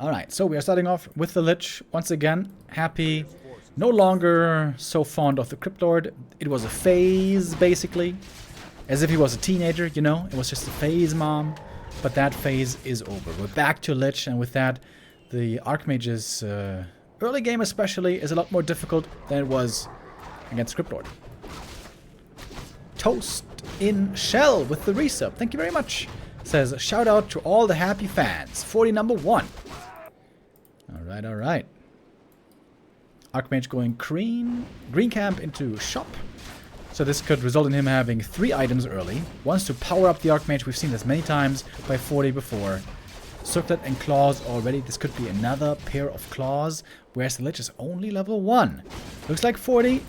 Alright, so we are starting off with the Lich. Once again, Happy. No longer so fond of the Crypt Lord. It was a phase, basically. As if he was a teenager, you know? It was just a phase, mom. But that phase is over. We're back to Lich, and with that, the Archmage's early game especially is a lot more difficult than it was against Crypt Lord. Toast in Shell with the resub. Thank you very much. Says, shout out to all the Happy fans. 40 number 1. Alright, alright. Archmage going green camp into shop. So this could result in him having 3 items early. Once to power up the Archmage. We've seen this many times by 40 before. Circlet and claws already. This could be another pair of claws. Whereas the Lich is only level 1. Looks like 40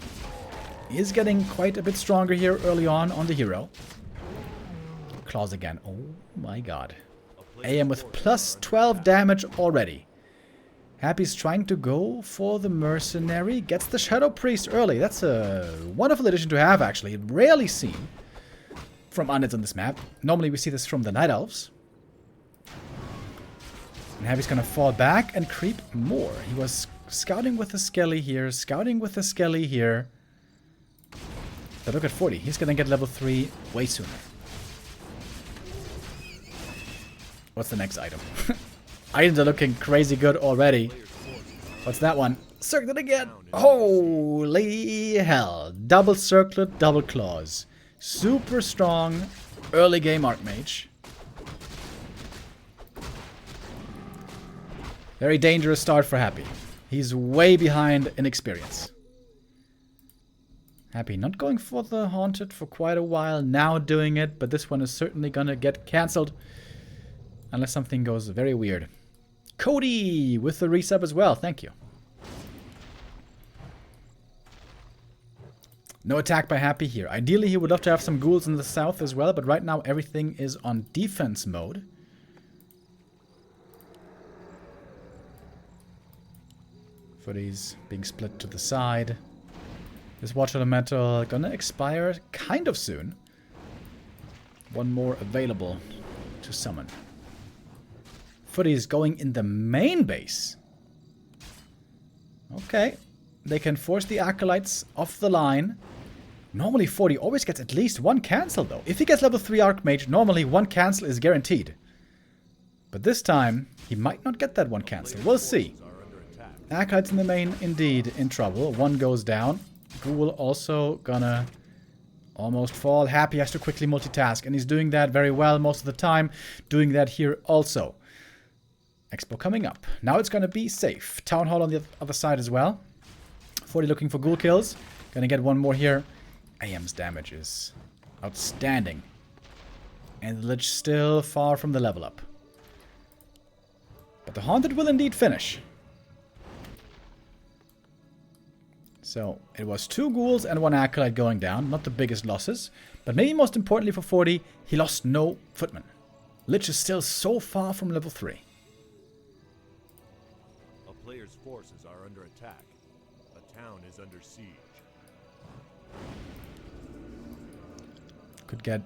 is getting quite a bit stronger here early on the hero. Claws again. Oh my god. AM with plus 12 damage already. Happy's trying to go for the mercenary. Gets the Shadow Priest early. That's a wonderful addition to have, actually. Rarely seen from undeads on this map. Normally we see this from the Night Elves. And Happy's gonna fall back and creep more. He was scouting with the Skelly here. Scouting with the Skelly here. But look at 40. He's gonna get level 3 way sooner. What's the next item? Items are looking crazy good already. What's that one? Circlet again! Holy hell. Double circlet, double claws. Super strong early game Archmage. Very dangerous start for Happy. He's way behind in experience. Happy not going for the Haunted for quite a while. Now doing it, but this one is certainly gonna get cancelled. Unless something goes very weird. Cody with the resub as well. Thank you. No attack by Happy here. Ideally, he would love to have some ghouls in the south as well, but right now everything is on defense mode. Footies being split to the side. This Watch Elemental gonna expire kind of soon. One more available to summon. Footy is going in the main base. Okay. They can force the Acolytes off the line. Normally 40 always gets at least 1 cancel though. If he gets level 3 Archmage, normally 1 cancel is guaranteed. But this time, he might not get that 1 cancel. We'll see. Acolytes in the main, indeed, in trouble. 1 goes down. Ghoul also gonna almost fall. Happy has to quickly multitask, and he's doing that very well most of the time. Doing that here also. Expo coming up. Now it's gonna be safe. Town Hall on the other side as well. 40 looking for ghoul kills. Gonna get 1 more here. AM's damage is outstanding. And the Lich still far from the level up. But the Haunted will indeed finish. So, it was 2 ghouls and 1 Acolyte going down. Not the biggest losses. But maybe most importantly for 40, he lost no footman. Lich is still so far from level 3. A player's forces are under attack. A town is under siege. Could get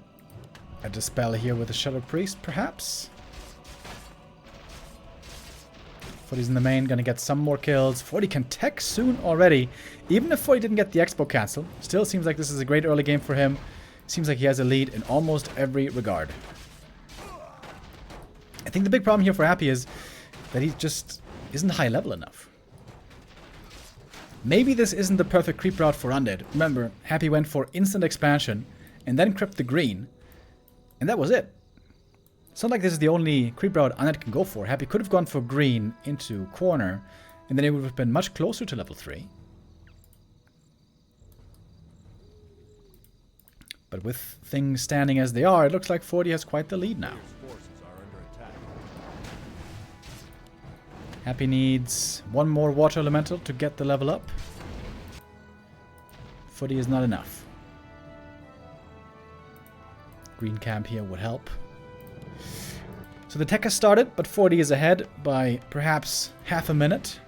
a dispel here with the Shadow Priest, perhaps. 40's in the main, gonna get some more kills. 40 can tech soon already. Even if 40 didn't get the Expo cancel, still seems like this is a great early game for him. Seems like he has a lead in almost every regard. I think the big problem here for Happy is that he just isn't high level enough. Maybe this isn't the perfect creep route for Undead. Remember, Happy went for instant expansion and then crept the green. And that was it. It's not like this is the only creep route Undead can go for. Happy could have gone for green into corner, and then it would have been much closer to level 3. But with things standing as they are, it looks like 40 has quite the lead now. Happy needs 1 more Water Elemental to get the level up. 40 is not enough. Green camp here would help. So the tech has started, but 40 is ahead by perhaps half a minute.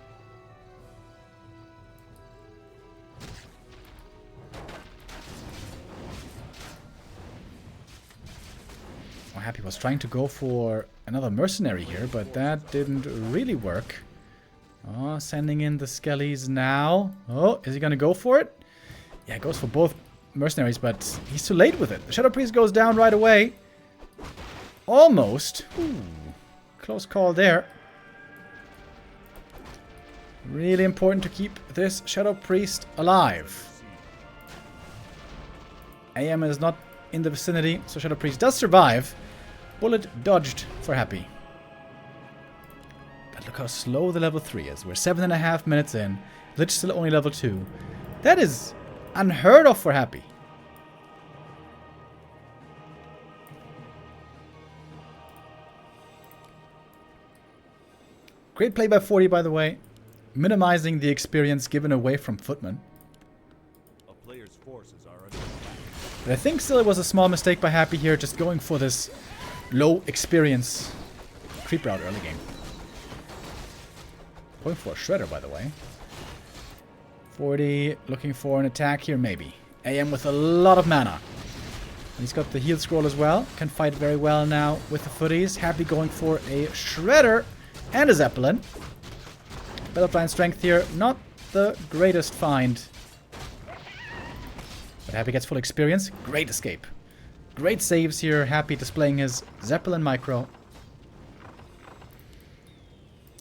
Oh, Happy was trying to go for another mercenary here, but that didn't really work. Oh, sending in the skellies now. Oh, is he gonna go for it? Yeah, it goes for both mercenaries, but he's too late with it. The Shadow Priest goes down right away. Almost. Ooh, close call there. Really important to keep this Shadow Priest alive. AM is not in the vicinity, so Shadow Priest does survive. Bullet dodged for Happy. But look how slow the level 3 is. We're 7.5 minutes in. Lich still only level 2. That is unheard of for Happy. Great play by 40, by the way. Minimizing the experience given away from Footman. A player's forces are under attack. But I think still it was a small mistake by Happy here, just going for this low experience creep route early game. Going for a Shredder, by the way. 40, looking for an attack here, maybe. AM with a lot of mana. He's got the heal scroll as well. Can fight very well now with the footies. Happy going for a Shredder and a Zeppelin. Battleline strength here, not the greatest find. But Happy gets full experience. Great escape. Great saves here. Happy displaying his Zeppelin micro.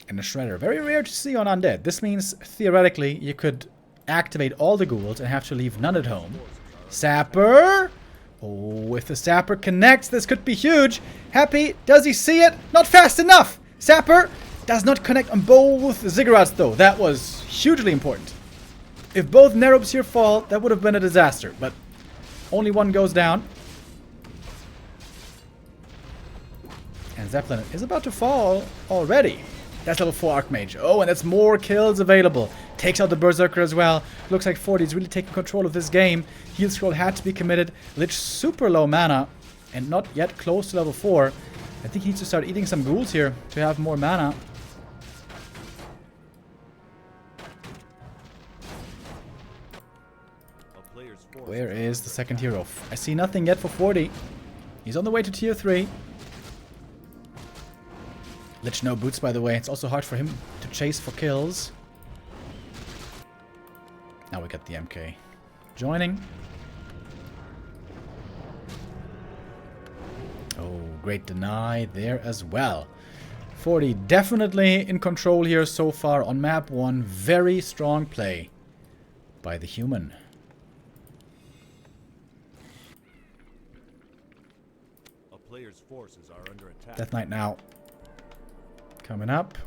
And a Shredder. Very rare to see on Undead. This means, theoretically, you could activate all the ghouls and have to leave none at home. Sapper! Oh, if the Sapper connects, this could be huge. Happy, does he see it? Not fast enough! Sapper does not connect on both ziggurats, though. That was hugely important. If both Nerobs here fall, that would have been a disaster. But only one goes down. And Zeppelin is about to fall already. That's level 4 Archmage. Oh, and that's more kills available. Takes out the Berserker as well. Looks like 40 is really taking control of this game. Heal scroll had to be committed. Lich super low mana. And not yet close to level 4. I think he needs to start eating some ghouls here to have more mana. Where is the second hero? I see nothing yet for 40. He's on the way to tier 3. Lich no boots, by the way. It's also hard for him to chase for kills. Now we got the MK joining. Oh, great deny there as well. 40 definitely in control here so far on map 1. Very strong play by the human. A player's forces are under attack. Death Knight now. Coming up.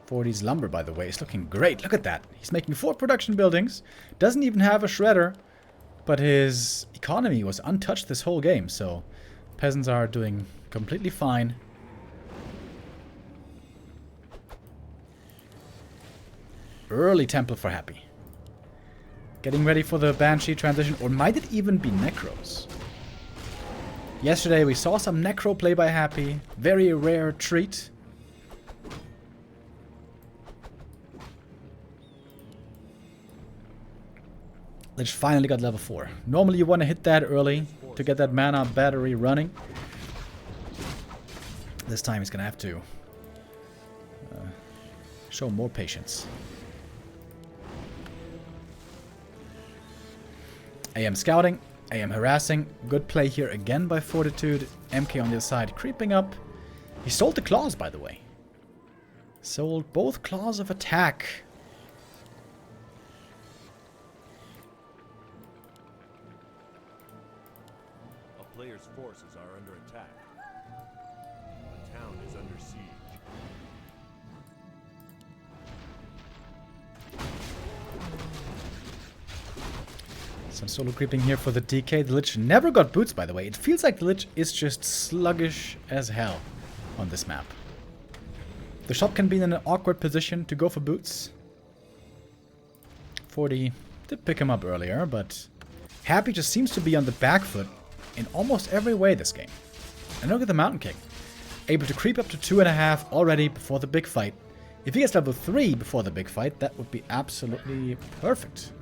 40's lumber, by the way, is looking great. Look at that. He's making 4 production buildings. Doesn't even have a Shredder. But his economy was untouched this whole game, so peasants are doing completely fine. Early temple for Happy. Getting ready for the Banshee transition, or might it even be Necros? Yesterday we saw some Necro play by Happy. Very rare treat. Lich finally got level 4. Normally you want to hit that early to get that mana battery running. This time he's going to have to show more patience. AM scouting. AM harassing. Good play here again by Fortitude. MK on the other side creeping up. He sold the claws, by the way. Sold both claws of attack. A player's forces are under attack. The town is under siege. Some solo creeping here for the DK. The Lich never got boots, by the way. It feels like the Lich is just sluggish as hell on this map. The shop can be in an awkward position to go for boots. 40 did pick him up earlier, but Happy just seems to be on the back foot in almost every way this game. And look at the Mountain King. Able to creep up to 2.5 already before the big fight. If he gets level 3 before the big fight, that would be absolutely perfect.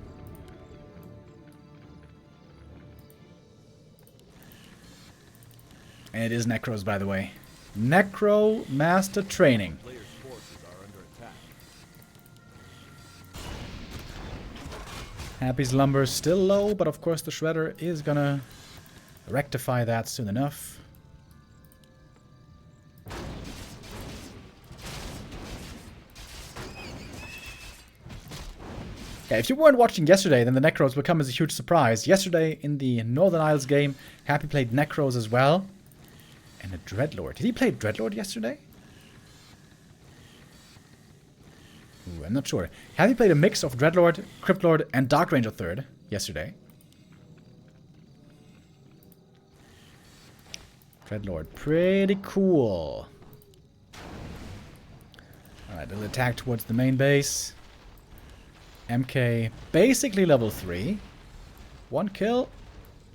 And it is Necros, by the way. Necro Master Training. Players' forces are under attack. Happy's lumber is still low, but of course the Shredder is gonna rectify that soon enough. Yeah, if you weren't watching yesterday, then the Necros will come as a huge surprise. Yesterday, in the Northern Isles game, Happy played Necros as well. And a Dreadlord. Did he play Dreadlord yesterday? Ooh, I'm not sure. Happy played a mix of Dreadlord, Cryptlord, and Dark Ranger 3rd yesterday. Dreadlord, pretty cool. Alright, little attack towards the main base. MK, basically level 3. 1 kill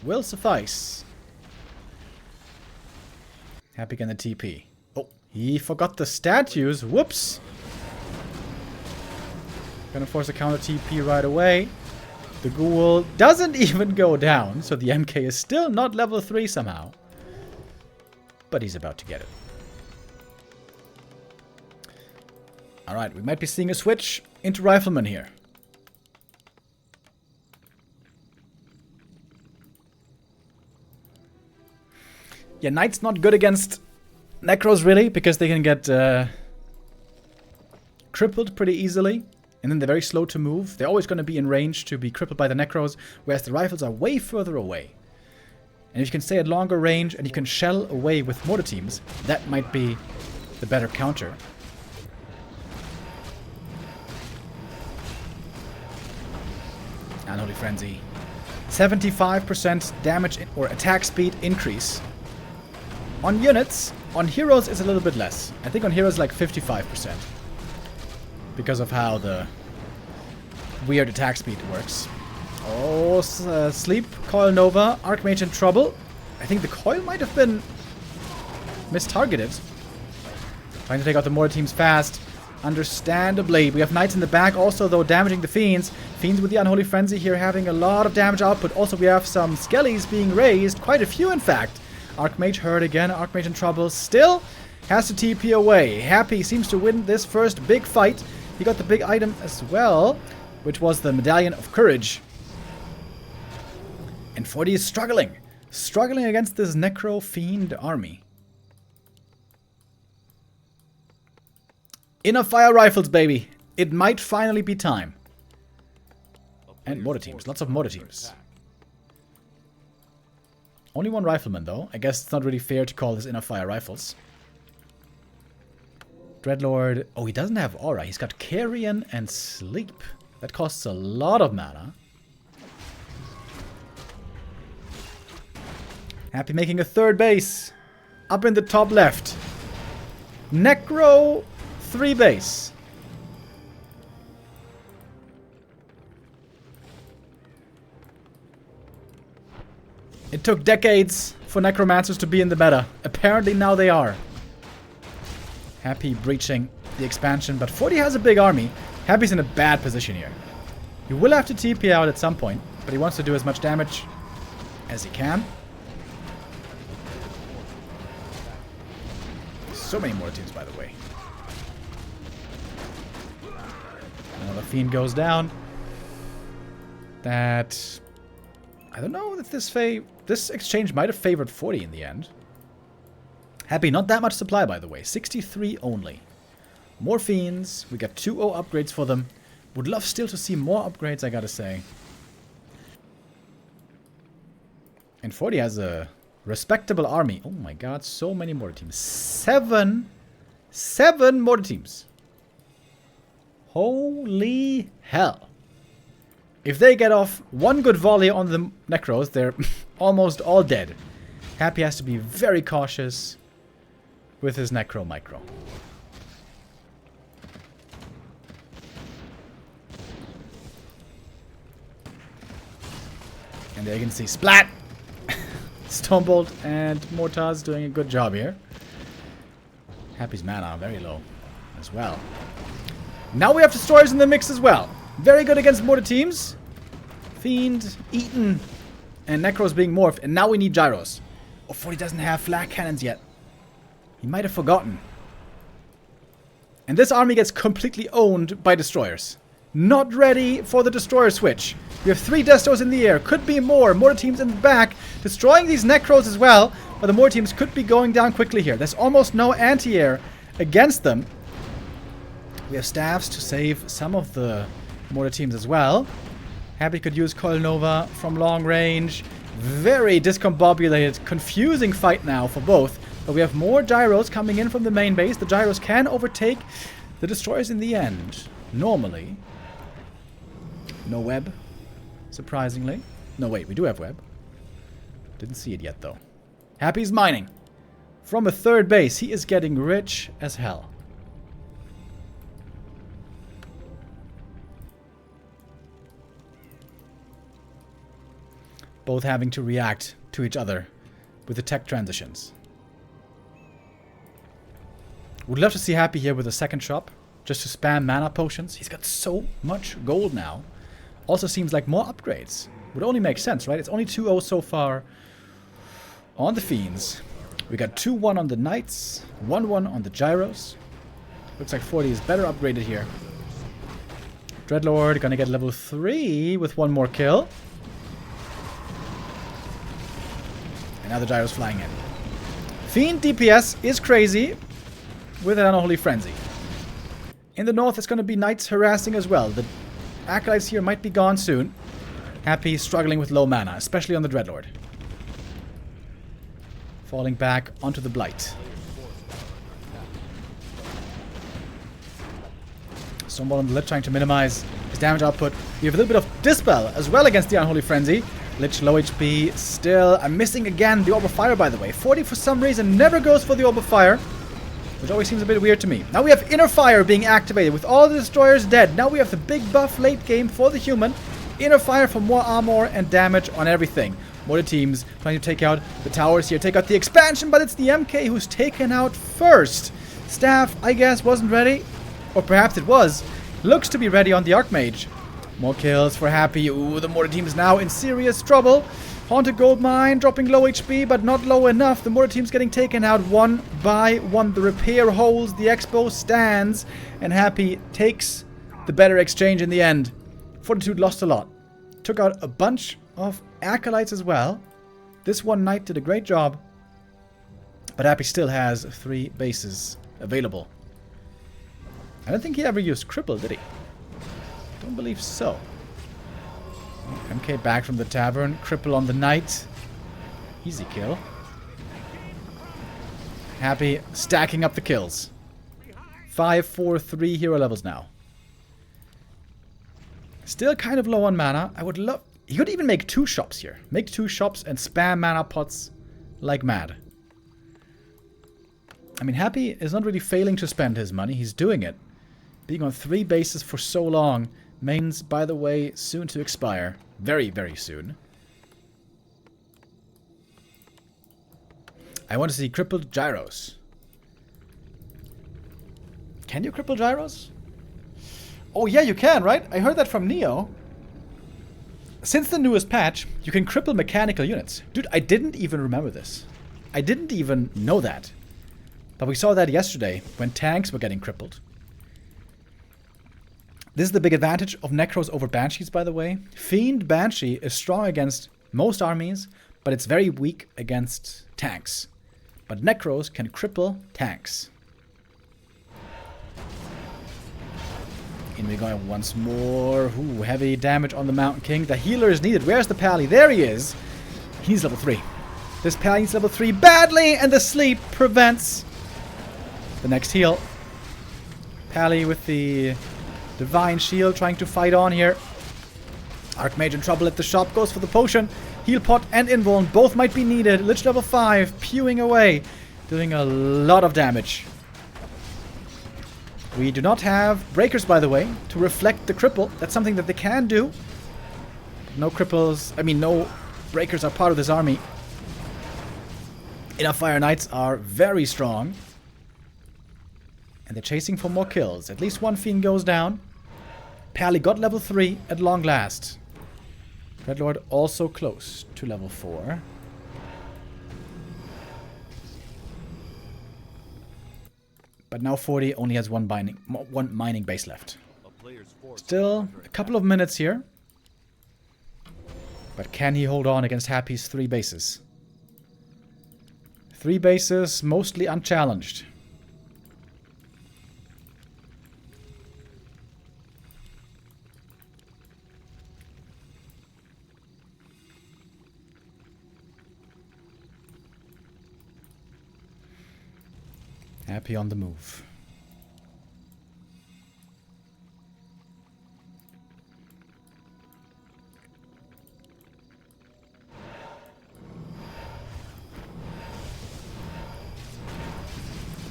will suffice. Happy getting the TP. Oh, he forgot the statues. Whoops. Gonna force a counter TP right away. The ghoul doesn't even go down, so the MK is still not level 3 somehow. But he's about to get it. Alright, we might be seeing a switch into Rifleman here. Yeah, Knight's not good against Necros, really, because they can get crippled pretty easily. And then they're very slow to move. They're always going to be in range to be crippled by the Necros, whereas the Rifles are way further away. And if you can stay at longer range and you can shell away with mortar teams, that might be the better counter. Unholy Frenzy. 75% damage or attack speed increase. On units, on heroes it's a little bit less. I think on heroes like 55%. Because of how the weird attack speed works. Oh, Sleep, Coil Nova, Archmage in trouble. I think the Coil might have been mistargeted. Trying to take out the mortar teams fast. Understandably. We have Knights in the back also, though, damaging the Fiends. Fiends with the Unholy Frenzy here having a lot of damage output. Also, we have some Skellies being raised. Quite a few, in fact. Archmage hurt again. Archmage in trouble. Still has to TP away. Happy seems to win this first big fight. He got the big item as well, which was the Medallion of Courage. And 40 is struggling. Struggling against this Necro Fiend army. Inner Fire Rifles, baby. It might finally be time. And mortar teams. Lots of mortar teams. Only one Rifleman, though. I guess it's not really fair to call this Inner Fire Rifles. Dreadlord. Oh, he doesn't have Aura. He's got Carrion and Sleep. That costs a lot of mana. Happy making a third base. Up in the top left. Necro 3 base. It took decades for Necromancers to be in the meta. Apparently now they are. Happy breaching the expansion, but 40 has a big army. Happy's in a bad position here. He will have to TP out at some point, but he wants to do as much damage as he can. So many more teams, by the way. Another Fiend goes down. That... I don't know if this exchange might have favored 40 in the end. Happy, not that much supply, by the way. 63 only. More Fiends. We got 2-0 upgrades for them. Would love still to see more upgrades, I gotta say. And 40 has a respectable army. Oh my god, so many mortar teams. 7 mortar teams. Holy hell. If they get off one good volley on the Necros, they're almost all dead. Happy has to be very cautious with his Necro Micro. And there you can see Splat! Stormbolt and Mortars doing a good job here. Happy's mana very low as well. Now we have Destroyers in the mix as well. Very good against mortar teams. Fiend, Eaton, and Necros being morphed. And now we need Gyros. Oh, 40 doesn't have flak cannons yet. He might have forgotten. And this army gets completely owned by destroyers. Not ready for the destroyer switch. We have 3 destos in the air. Could be more. Mortar teams in the back. Destroying these necros as well. But the mortar teams could be going down quickly here. There's almost no anti-air against them. We have staffs to save some of the mortar teams as well. Happy could use Coil Nova from long range. Very discombobulated, confusing fight now for both. But we have more gyros coming in from the main base. The gyros can overtake the destroyers in the end. Normally. No web, surprisingly. No, wait, we do have web. Didn't see it yet, though. Happy's mining. From a 3rd base, he is getting rich as hell. Both having to react to each other with the tech transitions. Would love to see Happy here with a 2nd shop, just to spam mana potions. He's got so much gold now. Also seems like more upgrades. Would only make sense, right? It's only 2-0 so far on the Fiends. We got 2-1 on the Knights, 1-1 on the Gyros. Looks like 40 is better upgraded here. Dreadlord gonna get level 3 with 1 more kill. And now the Gyros flying in. Fiend DPS is crazy with an Unholy Frenzy. In the north, it's going to be Knights harassing as well. The Acolytes here might be gone soon. Happy struggling with low mana, especially on the Dreadlord. Falling back onto the Blight. Someone on the Lich trying to minimize his damage output. We have a little bit of Dispel as well against the Unholy Frenzy. Lich low HP still. I'm missing again the Orb of Fire, by the way. 40 for some reason never goes for the Orb of Fire, which always seems a bit weird to me. Now we have Inner Fire being activated with all the destroyers dead. Now we have the big buff late game for the human. Inner Fire for more armor and damage on everything. Mortar teams trying to take out the towers here, take out the expansion, but it's the MK who's taken out first. Staff, I guess, wasn't ready. Or perhaps it was. Looks to be ready on the Archmage. More kills for Happy. Ooh, the mortar team is now in serious trouble. Haunted Goldmine dropping low HP, but not low enough. The mortar team's getting taken out 1 by 1. The repair holds, the Expo stands, and Happy takes the better exchange in the end. Fortitude lost a lot. Took out a bunch of Acolytes as well. This one Knight did a great job, but Happy still has 3 bases available. I don't think he ever used Cripple, did he? Don't believe so. MK back from the tavern. Cripple on the Knight. Easy kill. Happy stacking up the kills. 5, 4, 3 hero levels now. Still kind of low on mana. I would love... He could even make 2 shops here. Make 2 shops and spam mana pots like mad. I mean, Happy is not really failing to spend his money. He's doing it. Being on 3 bases for so long... Mains, by the way, soon to expire. Very, very soon. I want to see crippled gyros. Can you cripple gyros? Oh yeah, you can, right? I heard that from Neo. Since the newest patch, you can cripple mechanical units. Dude, I didn't even remember this. I didn't even know that. But we saw that yesterday, when tanks were getting crippled. This is the big advantage of Necros over Banshees, by the way. Fiend Banshee is strong against most armies, but it's very weak against tanks. But Necros can cripple tanks. In we go once more. Ooh, heavy damage on the Mountain King. The healer is needed. Where's the Pally? There he is. He needs level 3. This Pally needs level 3 badly, and the sleep prevents the next heal. Pally with the Divine Shield trying to fight on here. Archmage in trouble at the shop. Goes for the potion. Heal pot and invuln. Both might be needed. Lich level 5. Pewing away. Doing a lot of damage. We do not have breakers, by the way, to reflect the cripple. That's something that they can do. No cripples. I mean, no breakers are part of this army. Enough Fire Knights are very strong. And they're chasing for more kills. At least one Fiend goes down. Pally got level 3 at long last. Dreadlord also close to level 4. But now 40 only has one mining base left. A player's forces Still are under a couple of minutes here. But can he hold on against Happy's 3 bases? 3 bases, mostly unchallenged. Happy on the move.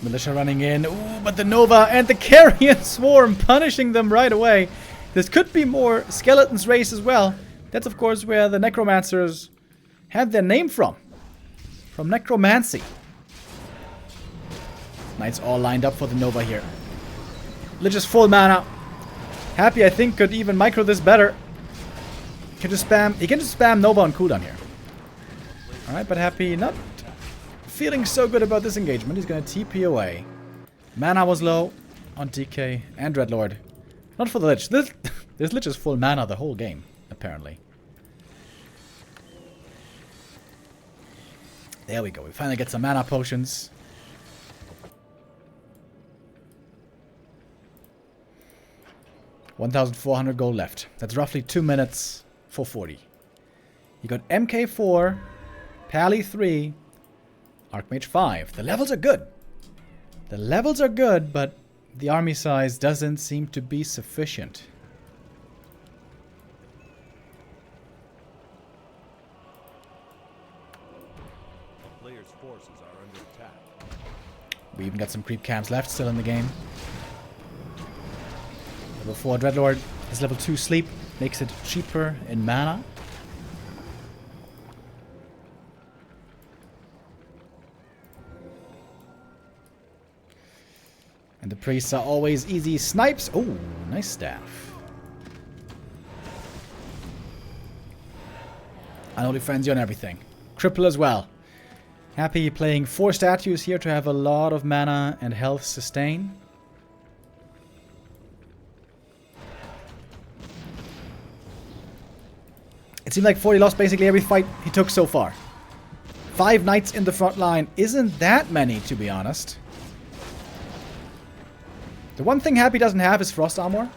Militia running in. Ooh, but the Nova and the Carrion Swarm punishing them right away. This could be more Skeleton's race as well. That's of course where the Necromancers had their name from. From Necromancy. Knights all lined up for the Nova here. Lich is full mana. Happy, I think, could even micro this better. He can just spam Nova on cooldown here. Alright, but Happy not feeling so good about this engagement. He's going to TP away. Mana was low on DK and Dreadlord. Not for the Lich. This Lich is full mana the whole game, apparently. There we go. We finally get some mana potions. $1,400 gold left. That's roughly 2 minutes for 40. You got MK4, Pally 3, Archmage 5. The levels are good. The levels are good, but the army size doesn't seem to be sufficient. A player's forces are under attack. We even got some creep camps left still in the game. Level 4 Dreadlord. His level 2 sleep makes it cheaper in mana. And the priests are always easy snipes. Oh, nice staff. Unholy Frenzy on everything. Cripple as well. Happy playing 4 statues here to have a lot of mana and health sustain. It seemed like 40 lost basically every fight he took so far. 5 knights in the front line isn't that many, to be honest. The one thing Happy doesn't have is frost armor.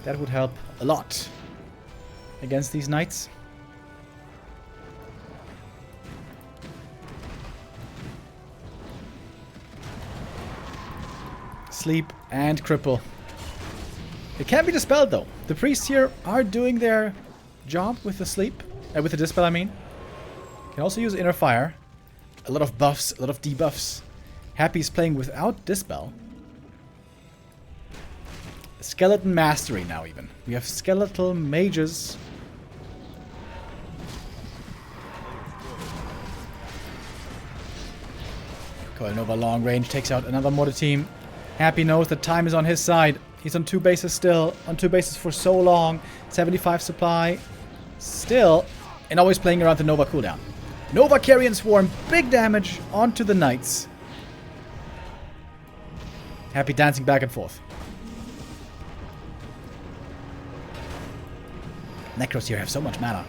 That would help a lot against these knights. Sleep and cripple. It can be dispelled though. The priests here are doing their job with the sleep. With the dispel, I mean. Can also use inner fire. A lot of buffs, a lot of debuffs. Happy's playing without dispel. Skeleton mastery now even. We have skeletal mages. Coil Nova long range takes out another mortar team. Happy knows that time is on his side. He's on 2 bases still. On 2 bases for so long. 75 supply. Still. And always playing around the Nova cooldown. Nova Carrion Swarm. Big damage onto the Knights. Happy dancing back and forth. Necros here have so much mana.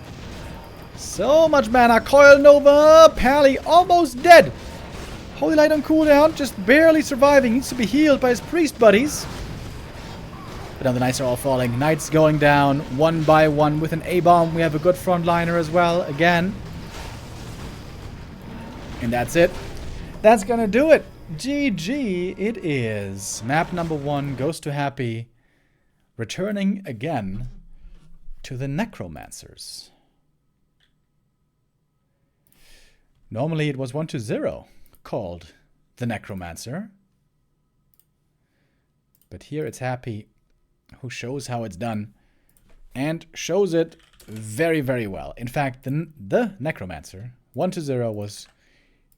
So much mana. Coil Nova. Pally almost dead. Holy Light on cooldown. Just barely surviving. Needs to be healed by his priest buddies. But now the Knights are all falling. Knights going down one by one with an A-bomb. We have a good frontliner as well. Again. And that's it. That's gonna do it. GG it is. Map number 1 goes to Happy. Returning again to the Necromancers. Normally it was 1-0 called the Necromancer. But here it's Happy who shows how it's done. And shows it very, very well. In fact, the Necromancer 1-0 was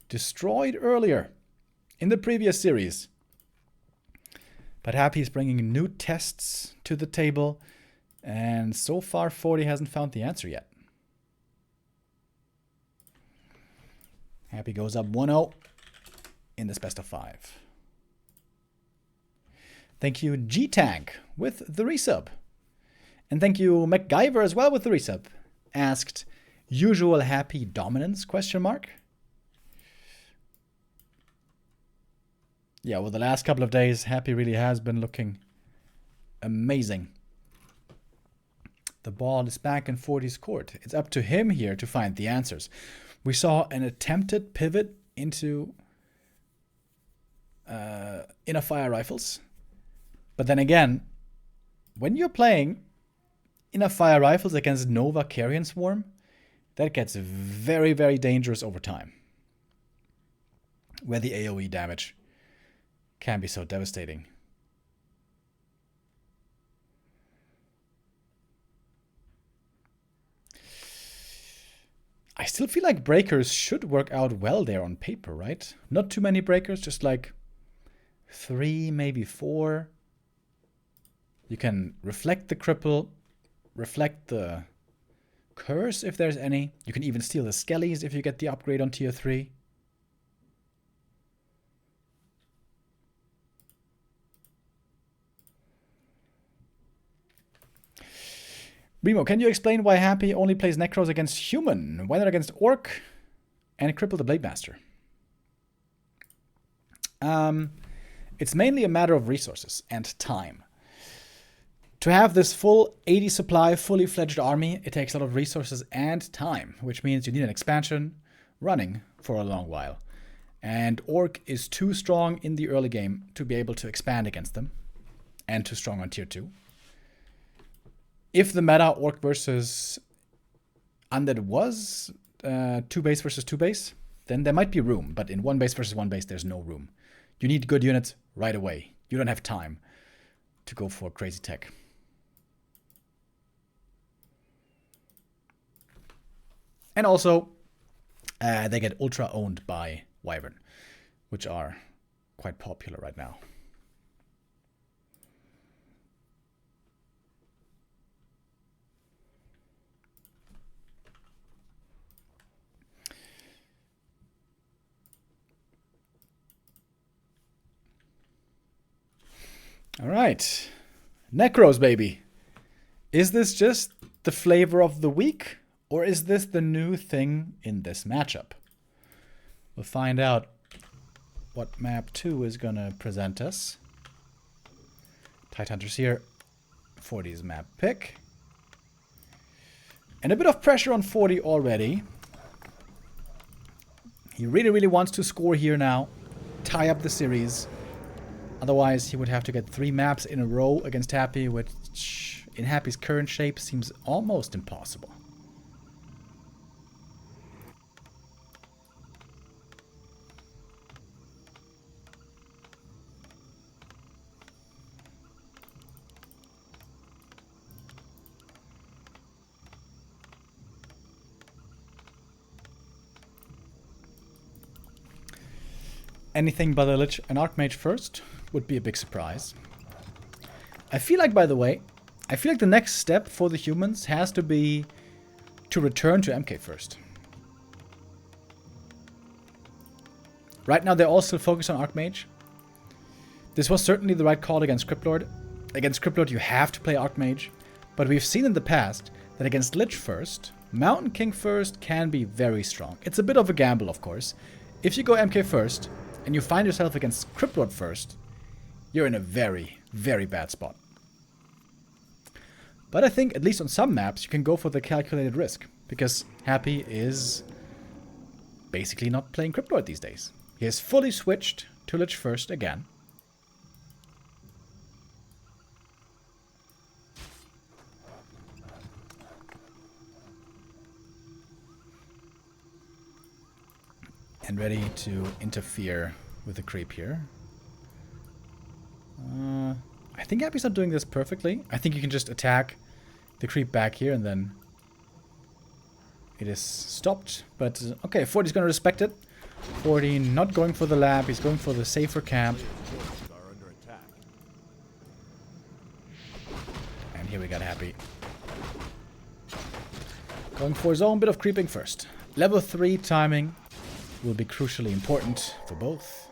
destroyed earlier in the previous series. But Happy is bringing new tests to the table. And so far 40 hasn't found the answer yet. Happy goes up 1-0 in this best of 5. Thank you, G-Tank, with the resub. And thank you, MacGyver, as well, with the resub. Asked, usual Happy dominance, question mark? Yeah, well, the last couple of days, Happy really has been looking amazing. The ball is back in 40's court. It's up to him here to find the answers. We saw an attempted pivot into inner fire rifles. But then again, when you're playing inner fire rifles against Nova Carrion Swarm, that gets very, very dangerous over time. Where the AoE damage can be so devastating. I still feel like breakers should work out well there on paper, right? Not too many breakers, just like 3, maybe 4. You can reflect the cripple, reflect the curse if there's any. You can even steal the skellies if you get the upgrade on tier 3. Remo, can you explain why Happy only plays Necros against human? Why not against Orc and cripple the Blade Master? It's mainly a matter of resources and time. To have this full 80 supply, fully fledged army, it takes a lot of resources and time, which means you need an expansion running for a long while. And Orc is too strong in the early game to be able to expand against them, and too strong on tier 2. If the meta Orc versus Undead was 2 base versus 2 base, then there might be room, but in 1 base versus 1 base, there's no room. You need good units right away. You don't have time to go for crazy tech. And also, they get ultra owned by Wyvern, which are quite popular right now. All right. Necros, baby. Is this just the flavor of the week? Or is this the new thing in this matchup? We'll find out what map 2 is going to present us. Tidehunter's here. 40's map pick. And a bit of pressure on 40 already. He really, really wants to score here now. Tie up the series. Otherwise, he would have to get 3 maps in a row against Happy, which in Happy's current shape seems almost impossible. Anything but a Lich and Archmage first would be a big surprise. I feel like, by the way, the next step for the humans has to be to return to MK first. Right now they're all still focused on Archmage. This was certainly the right call against Cryptlord. Against Cryptlord you have to play Archmage, but we've seen in the past that against Lich first, Mountain King first can be very strong. It's a bit of a gamble, of course. If you go MK first, and you find yourself against Cryptlord first, you're in a very, very bad spot. But I think, at least on some maps, you can go for the calculated risk, because Happy is basically not playing Cryptlord these days. He has fully switched to Lich first again. And ready to interfere with the creep here. I think Happy's not doing this perfectly. I think you can just attack the creep back here and then it is stopped. But okay, 40's going to respect it. 40 not going for the lab. He's going for the safer camp. And here we got Happy. Going for his own bit of creeping first. Level 3 timing. will be crucially important for both.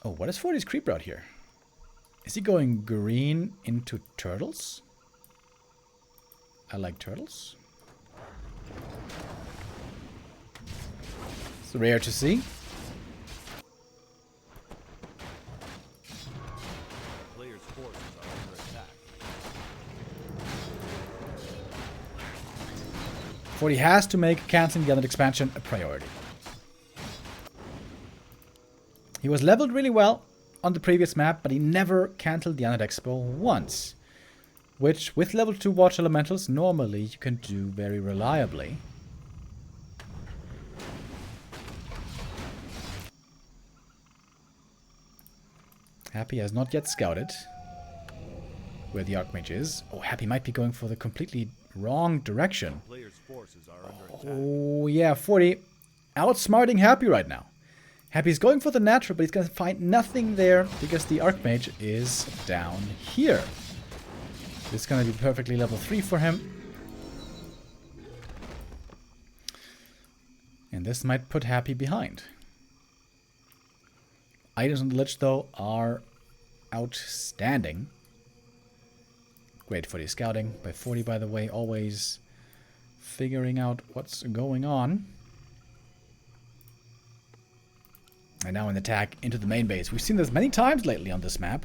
Oh, what is 40's creep route here? Is he going green into turtles? I like turtles. It's rare to see. Players' forces are under attack. 40 has to make canceling the Undead expansion a priority. He was leveled really well on the previous map, but he never cancelled the Undead Expo once. Which, with level 2 Watch Elementals, normally you can do very reliably. Happy has not yet scouted where the Archmage is. Oh, Happy might be going for the completely wrong direction. Players' forces are under attack. Oh, yeah, 40 outsmarting Happy right now. Happy's going for the natural, but he's going to find nothing there because the Archmage is down here. This is going to be perfectly level 3 for him. And this might put Happy behind. Items on the Lich, though, are outstanding. Great for the scouting by 40, by the way. Always figuring out what's going on. And now an attack into the main base. We've seen this many times lately on this map.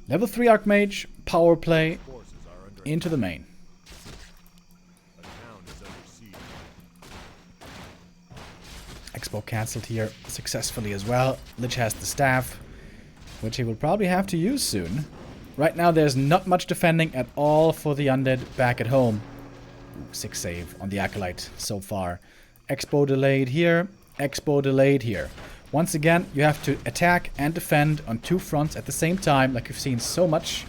Level 3 Archmage, power play into the main. A town is under siege. Expo cancelled here successfully as well. Lich has the staff, which he will probably have to use soon. Right now there's not much defending at all for the Undead back at home. Ooh, 6 save on the Acolyte so far. Expo delayed here. Expo delayed here. Once again, you have to attack and defend on 2 fronts at the same time, like you've seen so much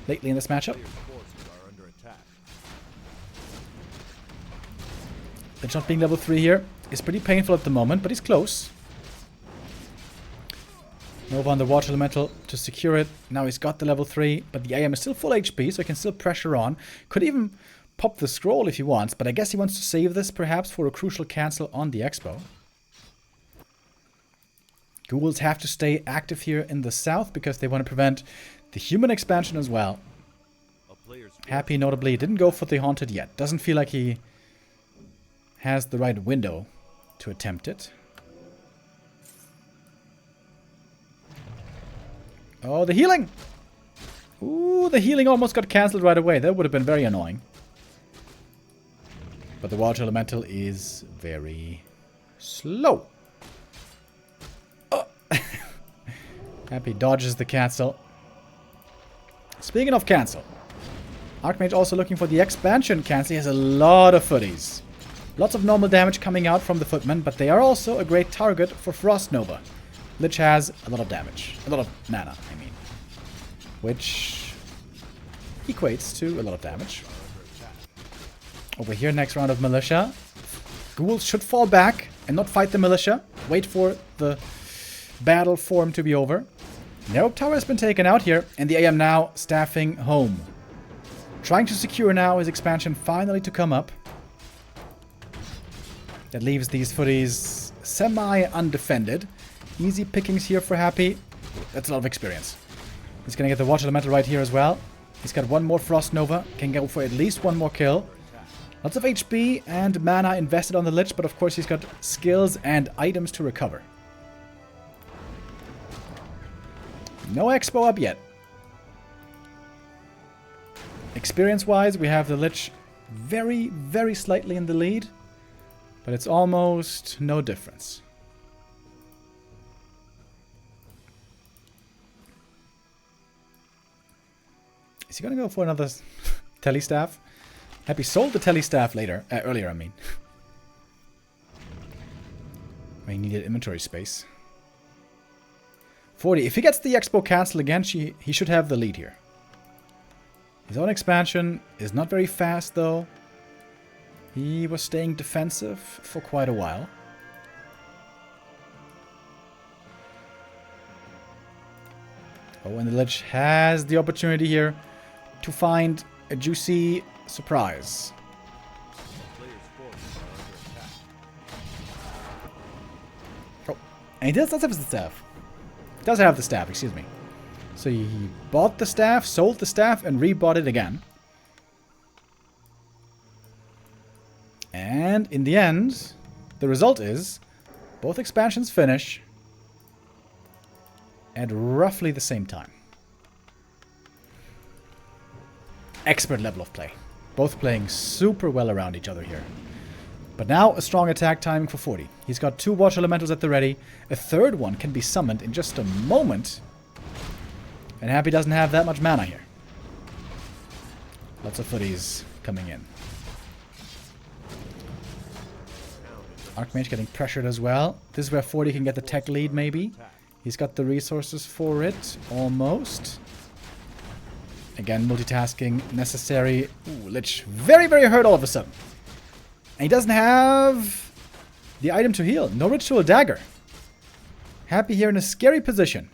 lately in this matchup. Players' forces are under attack. Lich not being level 3 here is pretty painful at the moment, but he's close. Nova on the Water Elemental to secure it. Now he's got the level 3, but the AM is still full HP, so he can still pressure on. Could even pop the scroll if he wants, but I guess he wants to save this perhaps for a crucial cancel on the Expo. Ghouls have to stay active here in the south because they want to prevent the human expansion as well. A player's Happy notably didn't go for the Haunted yet. Doesn't feel like he has the right window to attempt it. Oh, the healing! Ooh, the healing almost got cancelled right away. That would have been very annoying. But the Water Elemental is very slow. Oh. Happy dodges the cancel. Speaking of cancel, Archmage also looking for the expansion cancel. He has a lot of footies. Lots of normal damage coming out from the footmen, but they are also a great target for Frost Nova. Lich has a lot of damage. A lot of mana, I mean. Which equates to a lot of damage. Over here, next round of Militia. Ghouls should fall back and not fight the Militia. Wait for the battle form to be over. Narrow Tower has been taken out here, and the AM now staffing home. Trying to secure now his expansion finally to come up. That leaves these footies semi-undefended. Easy pickings here for Happy. That's a lot of experience. He's going to get the Water Elemental right here as well. He's got one more Frost Nova. Can go for at least one more kill. Lots of HP and mana invested on the Lich, but of course he's got skills and items to recover. No Expo up yet. Experience-wise, we have the Lich very, very slightly in the lead, but it's almost no difference. Is he going to go for another Telestaff? Happy sold the Telestaff earlier, I mean. He needed inventory space. 40. If he gets the Expo cancel again, he should have the lead here. His own expansion is not very fast, though. He was staying defensive for quite a while. Oh, and the Lich has the opportunity here to find a juicy surprise. And he does have the staff. Does have the staff, excuse me. So he bought the staff, sold the staff, and rebought it again. And in the end, the result is both expansions finish at roughly the same time. Expert level of play. Both playing super well around each other here. But now a strong attack timing for 40. He's got 2 Watch Elementals at the ready. A third one can be summoned in just a moment. And Happy doesn't have that much mana here. Lots of footies coming in. Archmage getting pressured as well. This is where 40 can get the tech lead, maybe. He's got the resources for it, almost. Again, multitasking necessary. Ooh, Lich very, very hurt all of a sudden. And he doesn't have the item to heal. No Ritual Dagger. Happy here in a scary position.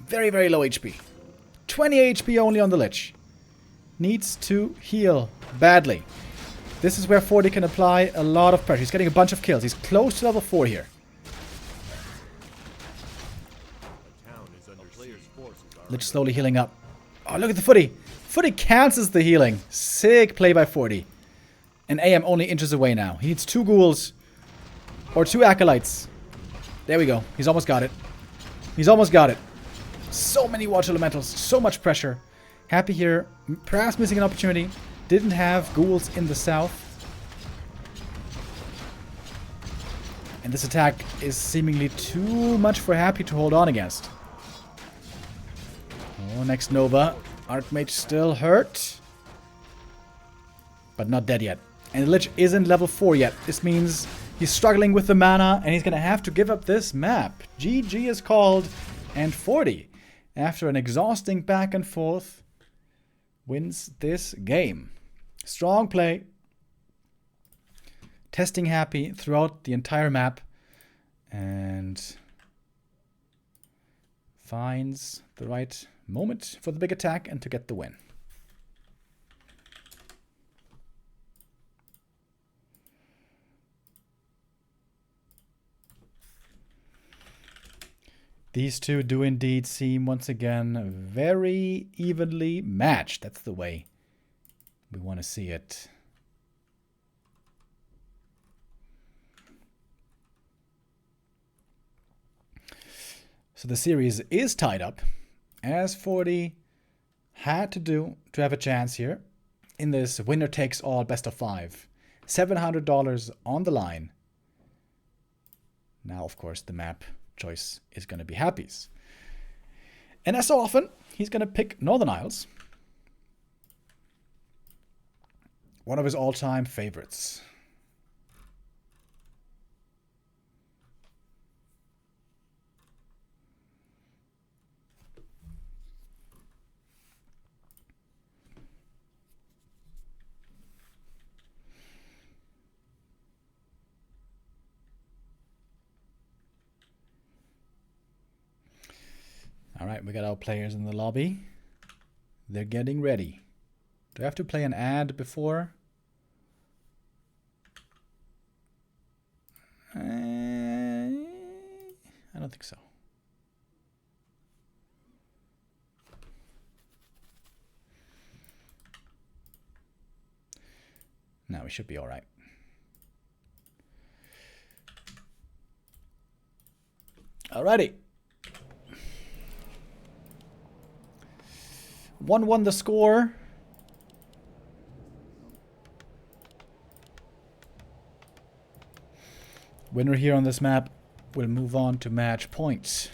Very, very low HP. 20 HP only on the Lich. Needs to heal badly. This is where 40 can apply a lot of pressure. He's getting a bunch of kills. He's close to level 4 here. Lich slowly healing up. Oh, look at the footy. Footy cancels the healing. Sick play by 40. And AM only inches away now. He needs 2 ghouls. Or 2 acolytes. There we go. He's almost got it. He's almost got it. So many Watch Elementals. So much pressure. Happy here. Perhaps missing an opportunity. Didn't have ghouls in the south. And this attack is seemingly too much for Happy to hold on against. Oh, next Nova. Archmage still hurt. But not dead yet. And the Lich isn't level 4 yet. This means he's struggling with the mana and he's going to have to give up this map. GG is called. And 40, after an exhausting back and forth, wins this game. Strong play. Testing Happy throughout the entire map. And finds the right moment for the big attack and to get the win. These two do indeed seem once again very evenly matched. That's the way we want to see it. So the series is tied up, as 40 had to do to have a chance here in this winner takes all best of 5. $700 on the line. Now, of course, the map choice is going to be Happy's. And as so often, he's going to pick Northern Isles. One of his all-time favorites. Alright, we got our players in the lobby. They're getting ready. Do I have to play an ad before? I don't think so. No, we should be alright. Alrighty. 1-1 the score. Winner here on this map will move on to match points.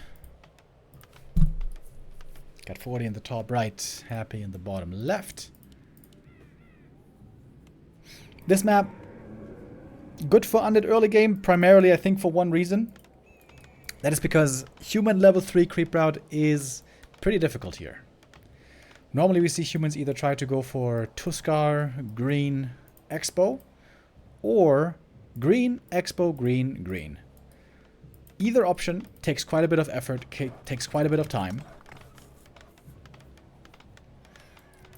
Got 40 in the top right, Happy in the bottom left. This map, good for undead early game, primarily I think for one reason. That is because human level 3 creep route is pretty difficult here. Normally we see humans either try to go for Tuskar, green, Expo, or green, Expo, green, green. Either option takes quite a bit of effort, takes quite a bit of time,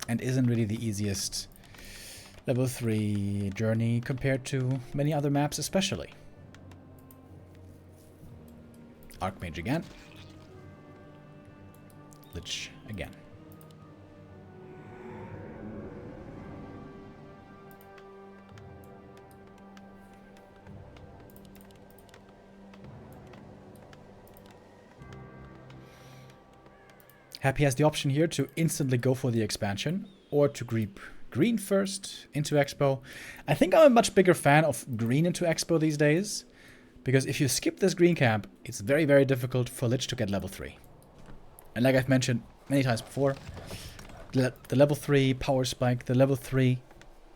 and isn't really the easiest level 3 journey compared to many other maps especially. Archmage again. Lich again. Happy has the option here to instantly go for the expansion or to creep green first into Expo. I think I'm a much bigger fan of green into Expo these days, because if you skip this green camp, it's very, very difficult for Lich to get level 3. And like I've mentioned many times before, the level 3 power spike, the level 3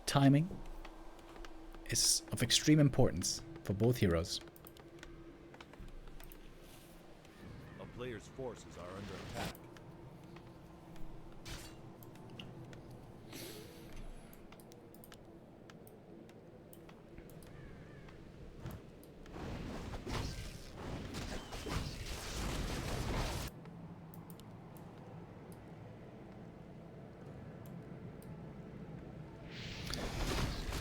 timing is of extreme importance for both heroes. A player's forces are under attack.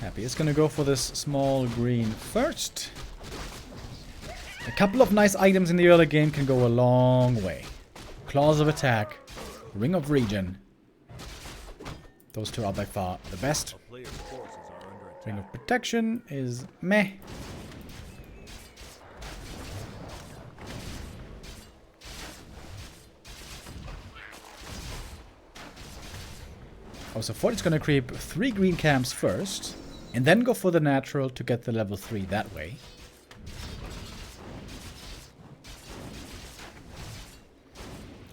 Happy is gonna go for this small green first. A couple of nice items in the early game can go a long way. Claws of Attack, Ring of Regen. Those two are by far the best. A player's forces are under attack. Ring of Protection is meh. Oh, so Fortitude's gonna creep 3 green camps first, and then go for the natural to get the level 3 that way.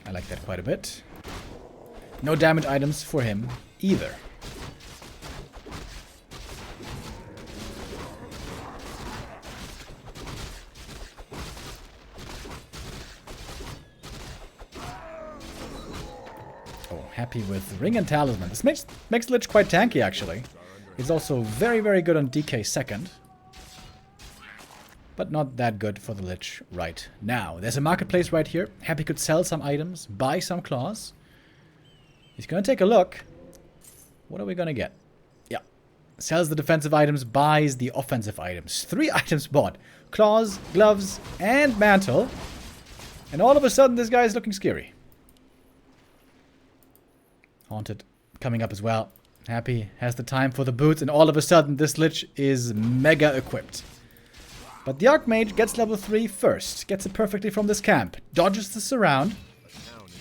I like that quite a bit. No damage items for him either. Oh, happy with Ring and Talisman. This makes Lich quite tanky, actually. He's also very, very good on DK second. But not that good for the Lich right now. There's a marketplace right here. Happy could sell some items, buy some claws. He's gonna take a look. What are we gonna get? Yeah. Sells the defensive items, buys the offensive items. 3 items bought. Claws, gloves, and mantle. And all of a sudden this guy is looking scary. Haunted coming up as well. Happy has the time for the boots, and all of a sudden this Lich is mega equipped. But the Archmage gets level 3 first. Gets it perfectly from this camp. Dodges the surround.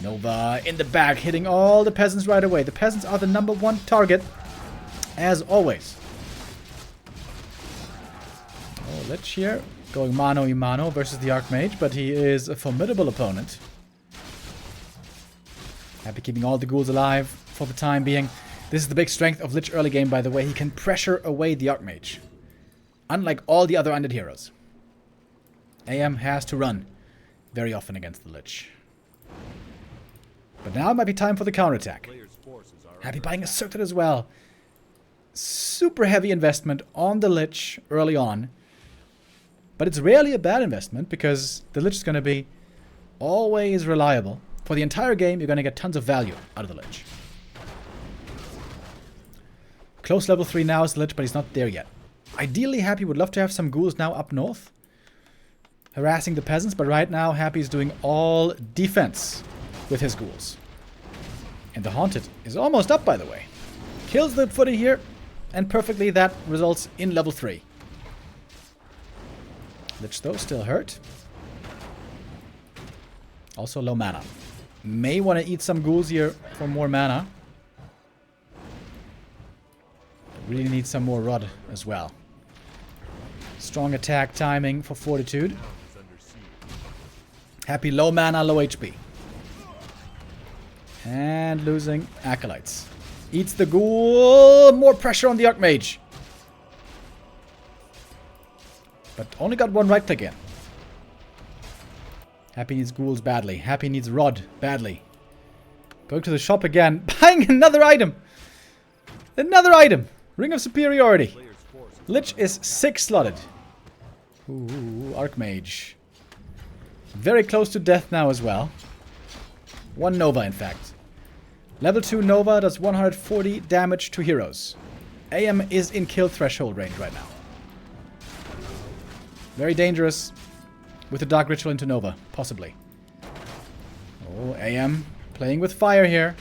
Nova in the back, hitting all the peasants right away. The peasants are the #1 target, as always. Oh, Lich here, going mano a mano versus the Archmage, but he is a formidable opponent. Happy keeping all the ghouls alive for the time being. This is the big strength of Lich early game, by the way. He can pressure away the Archmage. Unlike all the other undead heroes. AM has to run very often against the Lich. But now it might be time for the counterattack. Happy buying a circlet as well. Super heavy investment on the Lich early on. But it's rarely a bad investment, because the Lich is going to be always reliable. For the entire game, you're going to get tons of value out of the Lich. Close level 3 now is the Lich, but he's not there yet. Ideally, Happy would love to have some ghouls now up north, harassing the peasants, but right now Happy is doing all defense with his ghouls. And the Haunted is almost up, by the way. Kills the footy here, and perfectly that results in level 3. Lich, though, still hurt. Also low mana. May want to eat some ghouls here for more mana. Really need some more Rod as well. Strong attack timing for Fortitude. Happy low mana, low HP. And losing Acolytes. Eats the ghoul. More pressure on the Archmage. But only got 1 right click in. Happy needs ghouls badly. Happy needs Rod badly. Going to the shop again. Buying another item. Another item. Ring of Superiority. Lich is 6 slotted. Ooh, Archmage. Very close to death now as well. 1 Nova, in fact. Level 2 Nova does 140 damage to heroes. AM is in kill threshold range right now. Very dangerous. with the Dark Ritual into Nova. Possibly. Oh, AM playing with fire here.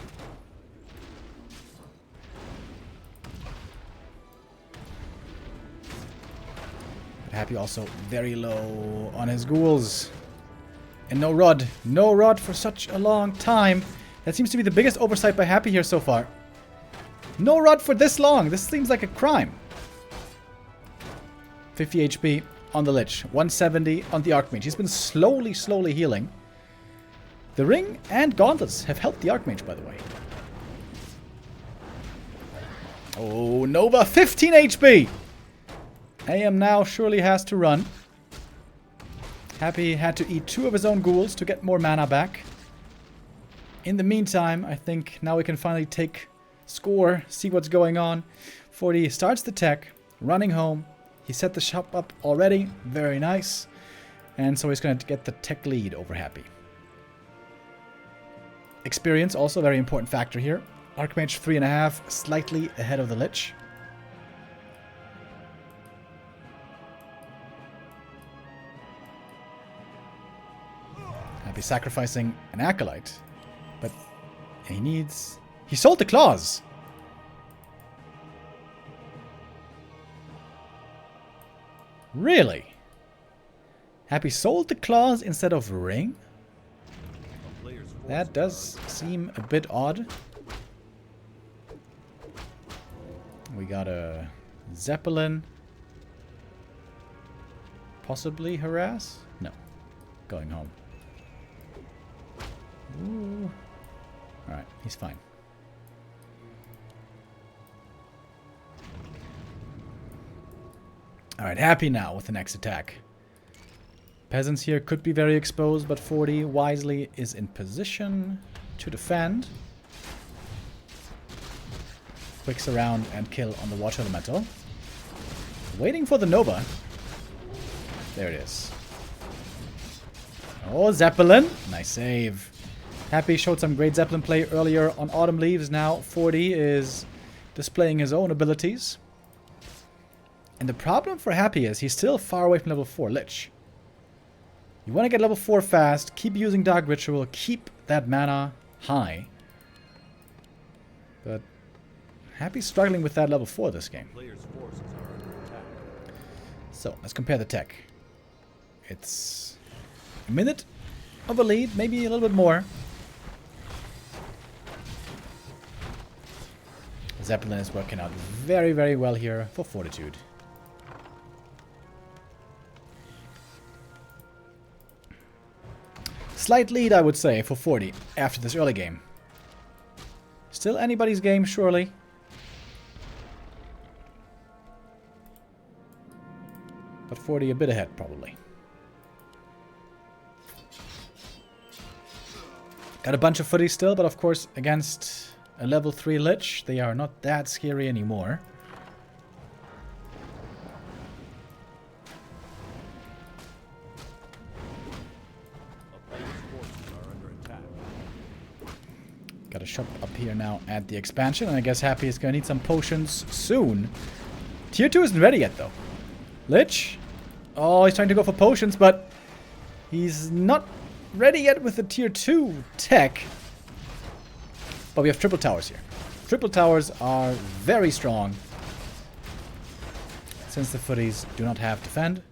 But Happy also very low on his ghouls. And no Rod. No Rod for such a long time. That seems to be the biggest oversight by Happy here so far. No Rod for this long. This seems like a crime. 50 HP on the Lich. 170 on the Archmage. He's been slowly healing. The Ring and Gauntlets have helped the Archmage, by the way. Oh, Nova. 15 HP. AM now surely has to run. Happy had to eat 2 of his own ghouls to get more mana back. In the meantime, I think now we can finally take score, see what's going on. 40 starts the tech, running home. He set the shop up already. Very nice. And so he's going to get the tech lead over Happy. Experience, also a very important factor here. Archmage 3.5, slightly ahead of the Lich. Happy sacrificing an Acolyte. But he sold the claws. Really? Happy sold the claws instead of Ring? That does seem a bit odd. We got a Zeppelin. Possibly harass? No. Going home. Ooh. Alright, he's fine. Alright, Happy now with the next attack. Peasants here could be very exposed, but 40 wisely is in position to defend. Quicks around and kill on the Water Elemental. Waiting for the Nova. There it is. Oh, Zeppelin. Nice save. Happy showed some great Zeppelin play earlier on Autumn Leaves. Now 40 is displaying his own abilities. And the problem for Happy is he's still far away from level 4 Lich. You want to get level 4 fast, keep using Dark Ritual, keep that mana high. But Happy's struggling with that level 4 this game. So, let's compare the tech. It's a minute of a lead, maybe a little bit more. Zeppelin is working out very, very well here for Fortitude. Slight lead, I would say, for 40 after this early game. Still anybody's game, surely. But 40 a bit ahead, probably. Got a bunch of footies still, but of course, against a level 3 Lich, they are not that scary anymore. Got a shop up here now at the expansion, and I guess Happy is going to need some potions soon. Tier 2 isn't ready yet, though. Lich? Oh, he's trying to go for potions, but he's not ready yet with the Tier 2 tech. But we have triple towers here. Triple towers are very strong, since the footies do not have defend.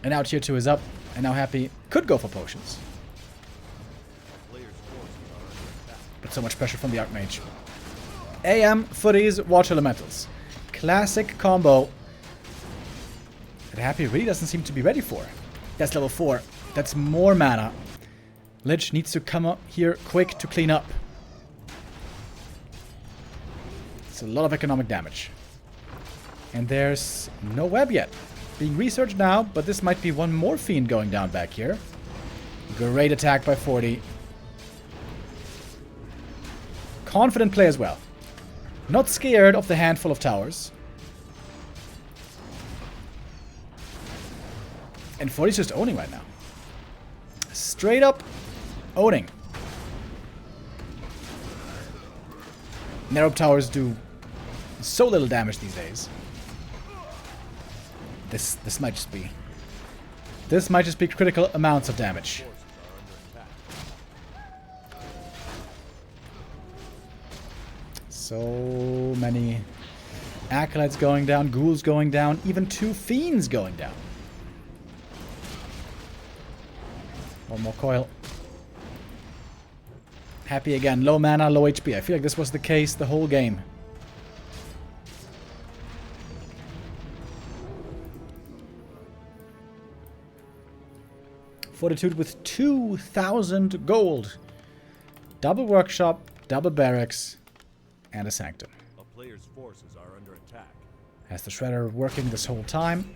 And now Tier 2 is up, and now Happy could go for potions. But so much pressure from the Archmage. AM, footies, water elementals. Classic combo that Happy really doesn't seem to be ready for. That's level 4. That's more mana. Lich needs to come up here quick to clean up. It's a lot of economic damage. And there's no web yet. Being researched now, but this might be one more fiend going down back here. Great attack by 40. Confident play as well. Not scared of the handful of towers. And 40's just owning right now. Straight up owning. Narrow towers do so little damage these days. This might just be... This might just be critical amounts of damage. So many acolytes going down, ghouls going down, even 2 fiends going down. One more coil. Happy again. Low mana, low HP. I feel like this was the case the whole game. Fortitude with 2,000 gold. Double workshop, double barracks, and a sanctum. A player's forces are under attack. Has the shredder working this whole time.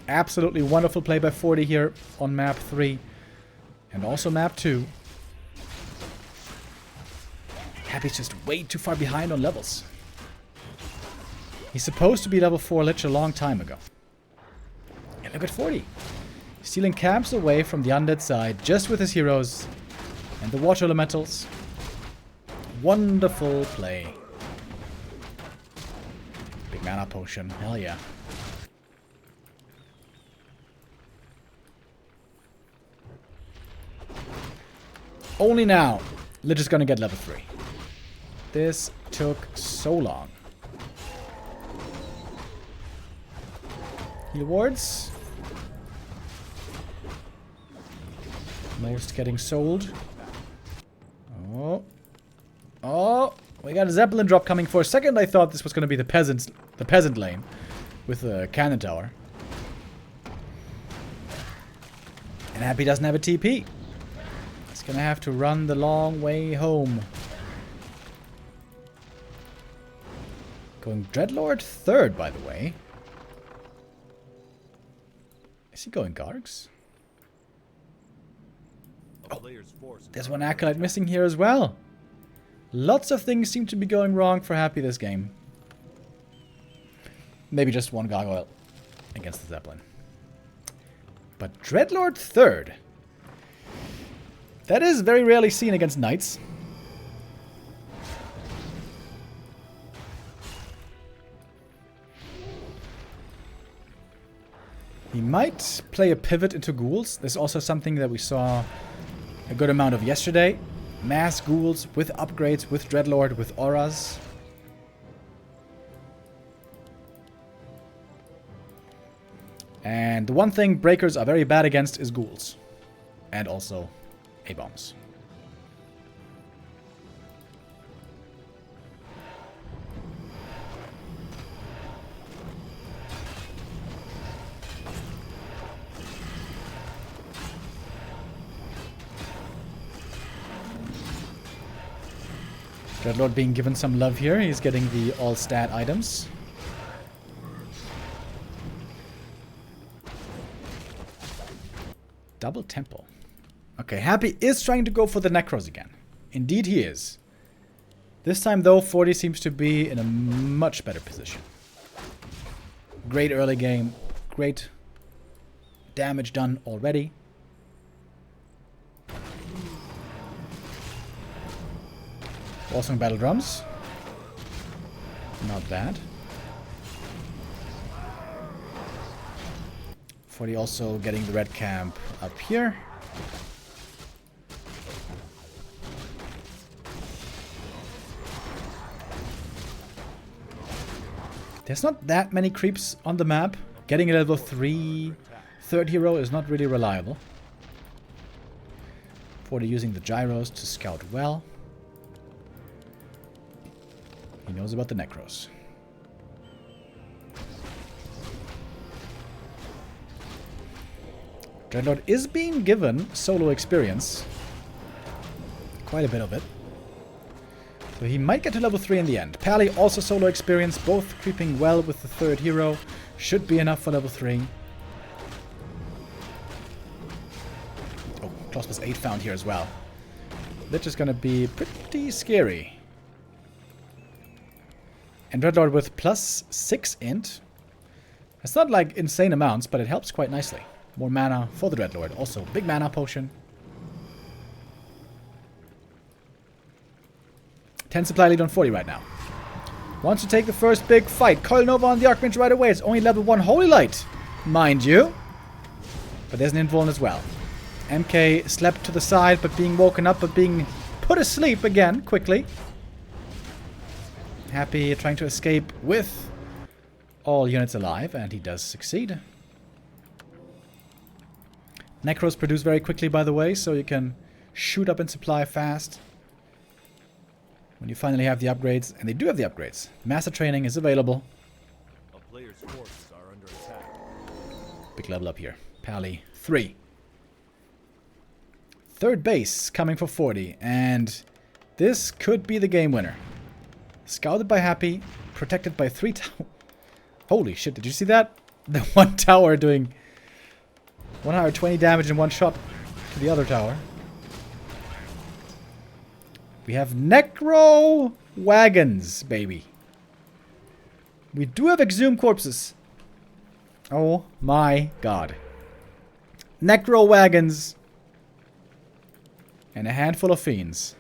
Absolutely wonderful play by 40 here on map 3. And also map 2. Happy's just way too far behind on levels. He's supposed to be level 4 Lich a long time ago. And look at 40. Stealing camps away from the undead side just with his heroes and the water elementals. Wonderful play. Big mana potion. Hell yeah. Only now, Lich is gonna get level 3. This took so long. Heal wards. Most getting sold. Oh. Oh! We got a Zeppelin drop coming for a second. I thought this was gonna be the peasant lane with the cannon tower. And Happy doesn't have a TP. Gonna have to run the long way home. Going Dreadlord 3rd, by the way. Is he going Gargs? Oh, there's one acolyte missing here as well. Lots of things seem to be going wrong for Happy this game. Maybe just one gargoyle against the Zeppelin. But Dreadlord 3rd. That is very rarely seen against knights. He might play a pivot into ghouls. This is also something that we saw a good amount of yesterday. Mass ghouls with upgrades, with Dreadlord, with auras. And the one thing breakers are very bad against is ghouls. And also A-bombs. Dreadlord being given some love here. He's getting the all-stat items. Double temple. Okay, Happy is trying to go for the Necros again. Indeed he is. This time though, 40 seems to be in a much better position. Great early game. Great damage done already. Awesome battle drums. Not bad. 40 also getting the red camp up here. There's not that many creeps on the map. Getting a level 3 third hero is not really reliable. 40 using the gyros to scout well. He knows about the Necros. Dreadlord is being given solo experience. Quite a bit of it. So he might get to level 3 in the end. Pally also solo experience, both creeping well with the third hero. Should be enough for level 3. Oh, Claws plus 8 found here as well. Lich is gonna be pretty scary. And Dreadlord with plus 6 int. It's not like insane amounts, but it helps quite nicely. More mana for the Dreadlord. Also, big mana potion. 10 supply lead on 40 right now. wants to take the first big fight. Coil Nova on the Archmage right away. It's only level 1 Holy Light, mind you. But there's an invuln as well. MK slept to the side, but being woken up, but being put asleep again, quickly. Happy trying to escape with all units alive, and he does succeed. Necros produce very quickly, by the way, so you can shoot up in supply fast. When you finally have the upgrades, and they do have the upgrades. Master training is available. A player's forces are under attack. Big level up here. Pally 3. Third base coming for 40, and this could be the game winner. Scouted by Happy, protected by 3 towers. Holy shit, did you see that? The one tower doing 120 damage in one shot to the other tower. We have Necro Wagons, baby. We do have Exhumed Corpses. Oh my god. Necro Wagons. And a handful of Fiends.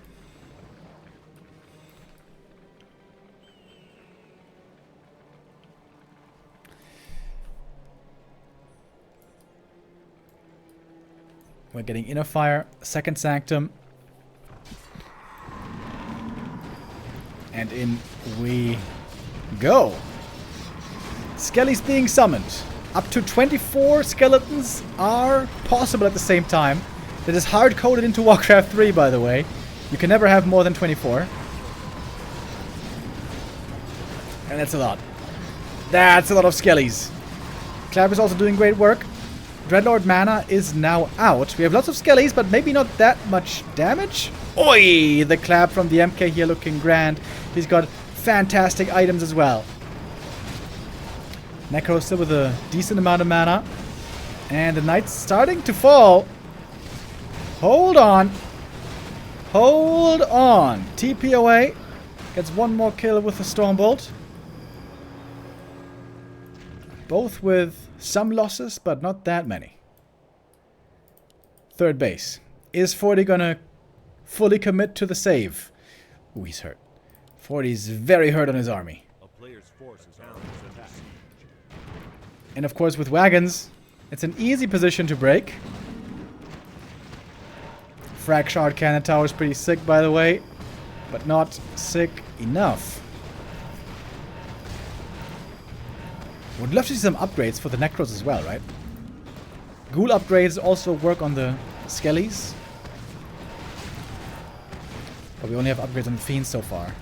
We're getting Inner Fire, Second Sanctum. And in we go. Skellies being summoned. Up to 24 skeletons are possible at the same time. That is hard-coded into Warcraft 3, by the way. You can never have more than 24. And that's a lot. That's a lot of Skellies. Clav is also doing great work. Dreadlord mana is now out. We have lots of Skellies, but maybe not that much damage. Oi! The clap from the MK here looking grand. He's got fantastic items as well. Necro still with a decent amount of mana. And the Knight's starting to fall. Hold on. Hold on. TP away. Gets one more kill with the Stormbolt. Both with some losses, but not that many. Third base. Is 40 gonna fully commit to the save? Ooh, he's hurt. 40's very hurt on his army. A player's force is under attack. And of course with wagons, it's an easy position to break. Frag Shard Cannon Tower is pretty sick, by the way, but not sick enough. Would love to see some upgrades for the Necros as well, right? Ghoul upgrades also work on the Skellies. But we only have upgrades on the Fiends so far.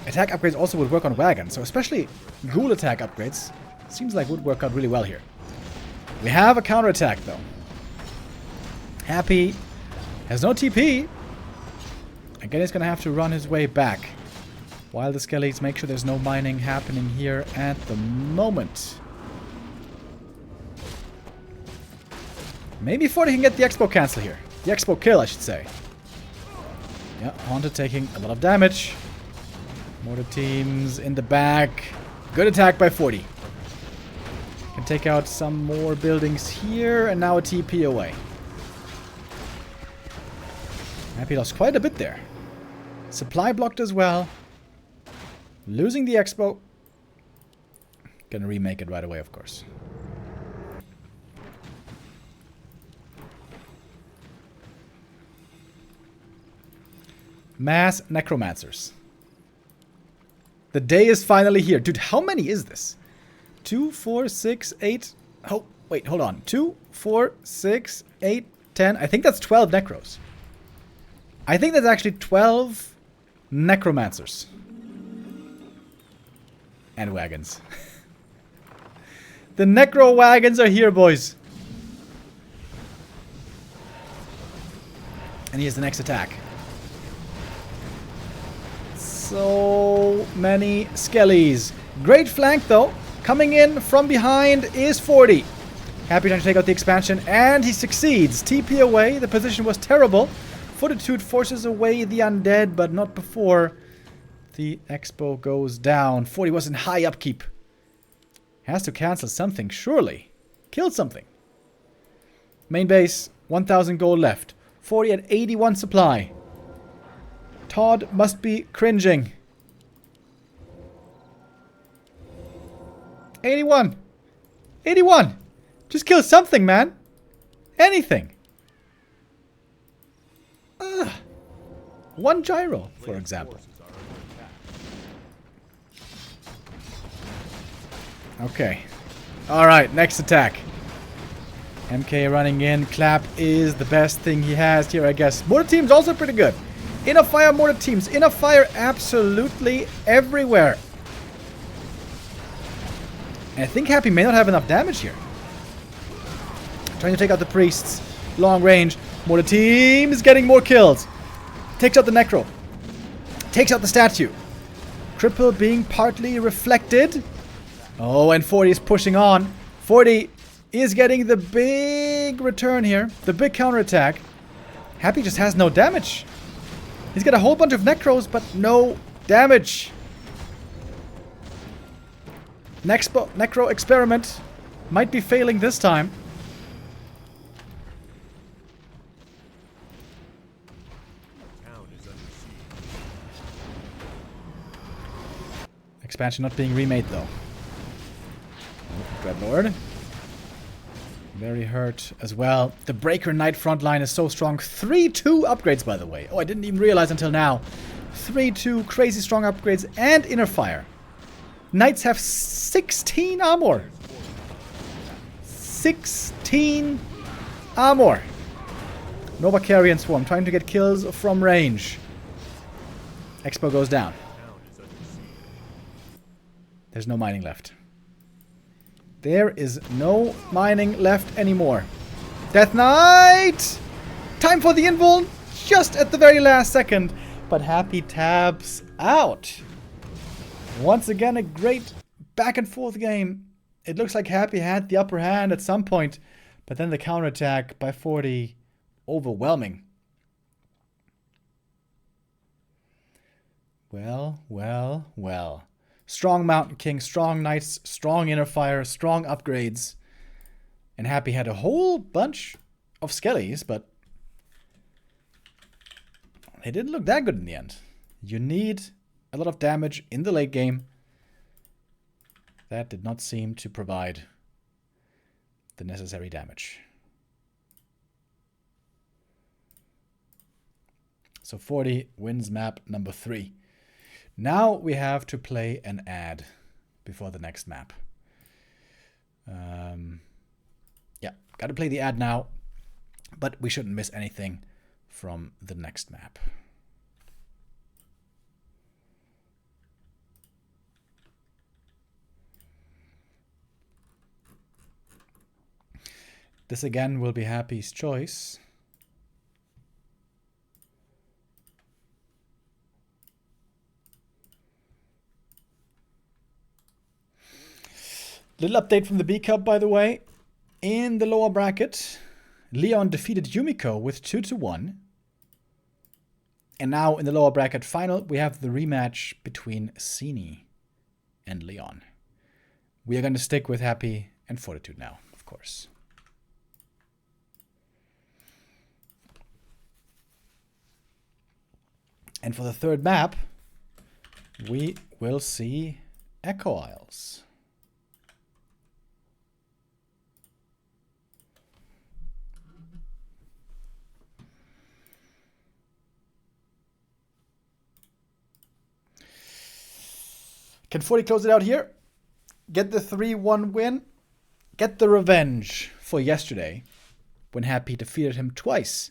Attack upgrades also would work on wagons, so especially Ghoul attack upgrades seems like would work out really well here. We have a counterattack though. Happy has no TP. Again, he's gonna have to run his way back. While the Skellies make sure there's no mining happening here at the moment. Maybe 40 can get the Expo cancel here. The Expo kill, I should say. Yeah, Haunted taking a lot of damage. Mortar teams in the back. Good attack by 40. Can take out some more buildings here, and now a TP away. Happy lost quite a bit there. Supply blocked as well. Losing the Expo. Gonna remake it right away, of course. Mass Necromancers. The day is finally here. Dude, how many is this? 2, 4, 6, 8... Oh, wait, hold on. 2, 4, 6, 8, 10. I think that's 12 Necros. I think that's actually 12 Necromancers. And wagons. The Necro wagons are here, boys. And here's the next attack. So many Skellies. Great flank, though. Coming in from behind is 40. Happy trying to take out the expansion, and he succeeds. TP away. The position was terrible. Fortitude forces away the undead, but not before the Expo goes down. 40 was in high upkeep. Has to cancel something, surely. Killed something. Main base, 1,000 gold left. 40 at 81 supply. Todd must be cringing. 81. 81. Just kill something, man. Anything. One gyro, for example. Okay. Alright, next attack. MK running in. Clap is the best thing he has here, I guess. Mortar team's also pretty good. Inner fire mortar teams. Inner fire absolutely everywhere. And I think Happy may not have enough damage here. Trying to take out the priests. Long range. Mortar team is getting more kills. Takes out the Necro. Takes out the statue. Cripple being partly reflected. Oh, and 40 is pushing on. 40 is getting the big return here. The big counterattack. Happy just has no damage. He's got a whole bunch of Necros, but no damage. Next Necro experiment might be failing this time. Expansion not being remade though. Dreadlord. Very hurt as well. The Breaker Knight front line is so strong. 3-2 upgrades, by the way. Oh, I didn't even realize until now. 3-2 crazy strong upgrades and inner fire. Knights have 16 armor. 16 armor. Nova Carrion Swarm trying to get kills from range. Expo goes down. There's no mining left. There is no mining left anymore. Death Knight! Time for the invuln just at the very last second. But Happy tabs out. Once again, a great back and forth game. It looks like Happy had the upper hand at some point. But then the counterattack by 40. Overwhelming. Well, well, well. Strong Mountain King, strong Knights, strong Inner Fire, strong upgrades. And Happy had a whole bunch of skellies, but they didn't look that good in the end. You need a lot of damage in the late game. That did not seem to provide the necessary damage. So 40 wins map number 3. Now we have to play an ad before the next map. Yeah, got to play the ad now, but we shouldn't miss anything from the next map. This again will be Happy's choice. Little update from the B Cup, by the way. In the lower bracket, Leon defeated Yumiko with 2-1. And now in the lower bracket final, we have the rematch between Sini and Leon. We are going to stick with Happy and Fortitude now, of course. And for the third map, we will see Echo Isles. Can 40 close it out here? Get the 3-1 win? Get the revenge for yesterday when Happy defeated him twice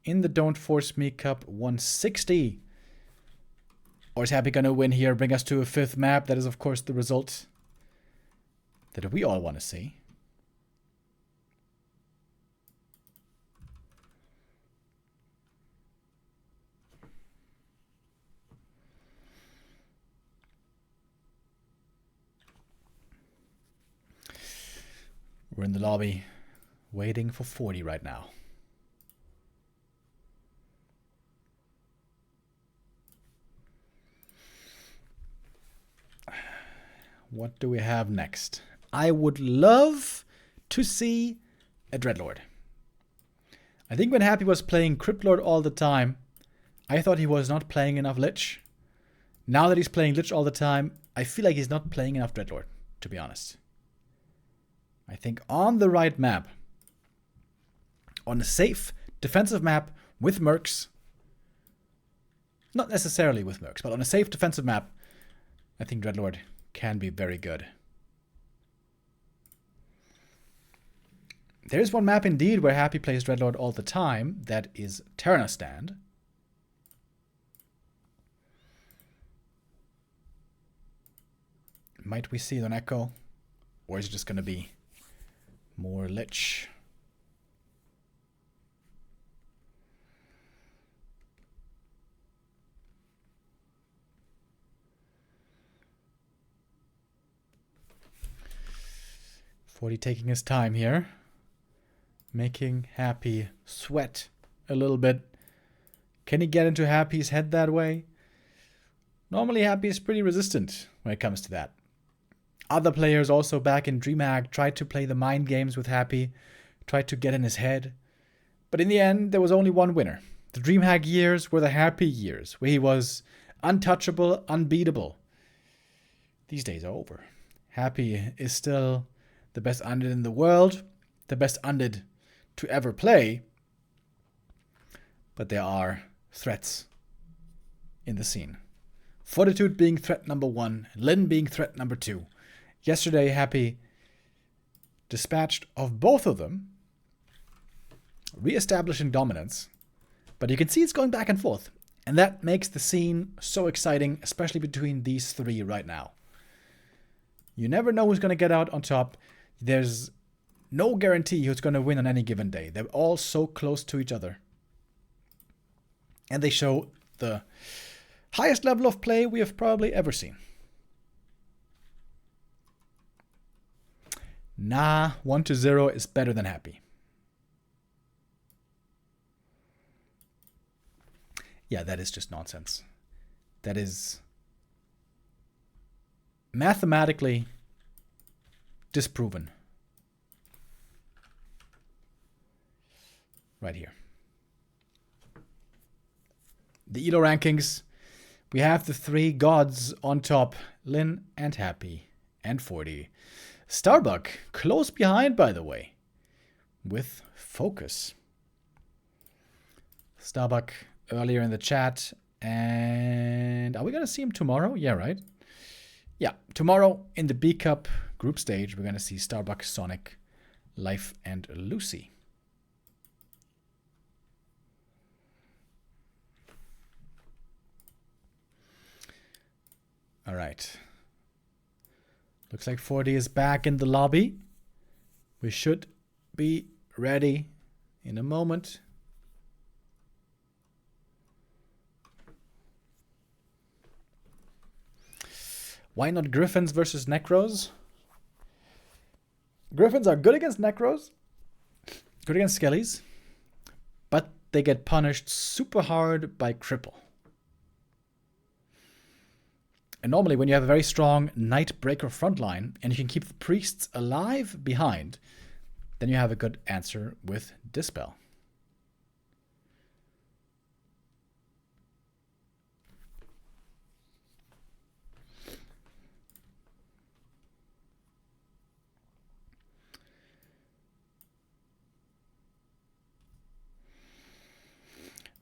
in the Don't Force Me Cup 160. Or is Happy going to win here, bring us to a 5th map? That is, of course, the result that we all want to see. We're in the lobby waiting for 40 right now. What do we have next? I would love to see a Dreadlord. I think when Happy was playing Cryptlord all the time, I thought he was not playing enough Lich. Now that he's playing Lich all the time, I feel like he's not playing enough Dreadlord. to be honest. I think on the right map, on a safe defensive map with mercs, not necessarily with mercs, but on a safe defensive map, I think Dreadlord can be very good. There's one map indeed where Happy plays Dreadlord all the time. That is Terrastand. Might we see it on Echo? Or is it just going to be more Lich? Forty taking his time here. Making Happy sweat a little bit. Can he get into Happy's head that way? Normally Happy is pretty resistant when it comes to that. Other players also back in DreamHack tried to play the mind games with Happy, tried to get in his head. But in the end, there was only one winner. The DreamHack years were the Happy years, where he was untouchable, unbeatable. These days are over. Happy is still the best undead in the world, the best undead to ever play, but there are threats in the scene. Fortitude being threat number 1, Lin being threat number 2. Yesterday, Happy dispatched of both of them, re-establishing dominance, but you can see it's going back and forth, and that makes the scene so exciting, especially between these three right now. You never know who's going to get out on top. There's no guarantee who's going to win on any given day. They're all so close to each other. And they show the highest level of play we have probably ever seen. Nah, 1-0 is better than Happy. Yeah, that is just nonsense. That is mathematically disproven. Right here. The ELO rankings. We have the three gods on top. Lin and Happy and 40. Starbuck close behind, by the way. With focus. Starbuck earlier in the chat. And are we going to see him tomorrow? Yeah, right? Yeah, tomorrow in the B Cup group stage, we're going to see Starbuck, Sonic, Life, and Lucy. All right. Looks like 40 is back in the lobby. We should be ready in a moment. Why not Griffins versus Necros? Griffins are good against Necros, good against Skellies, but they get punished super hard by Cripple. And normally when you have a very strong Nightbreaker frontline and you can keep the priests alive behind, then you have a good answer with Dispel.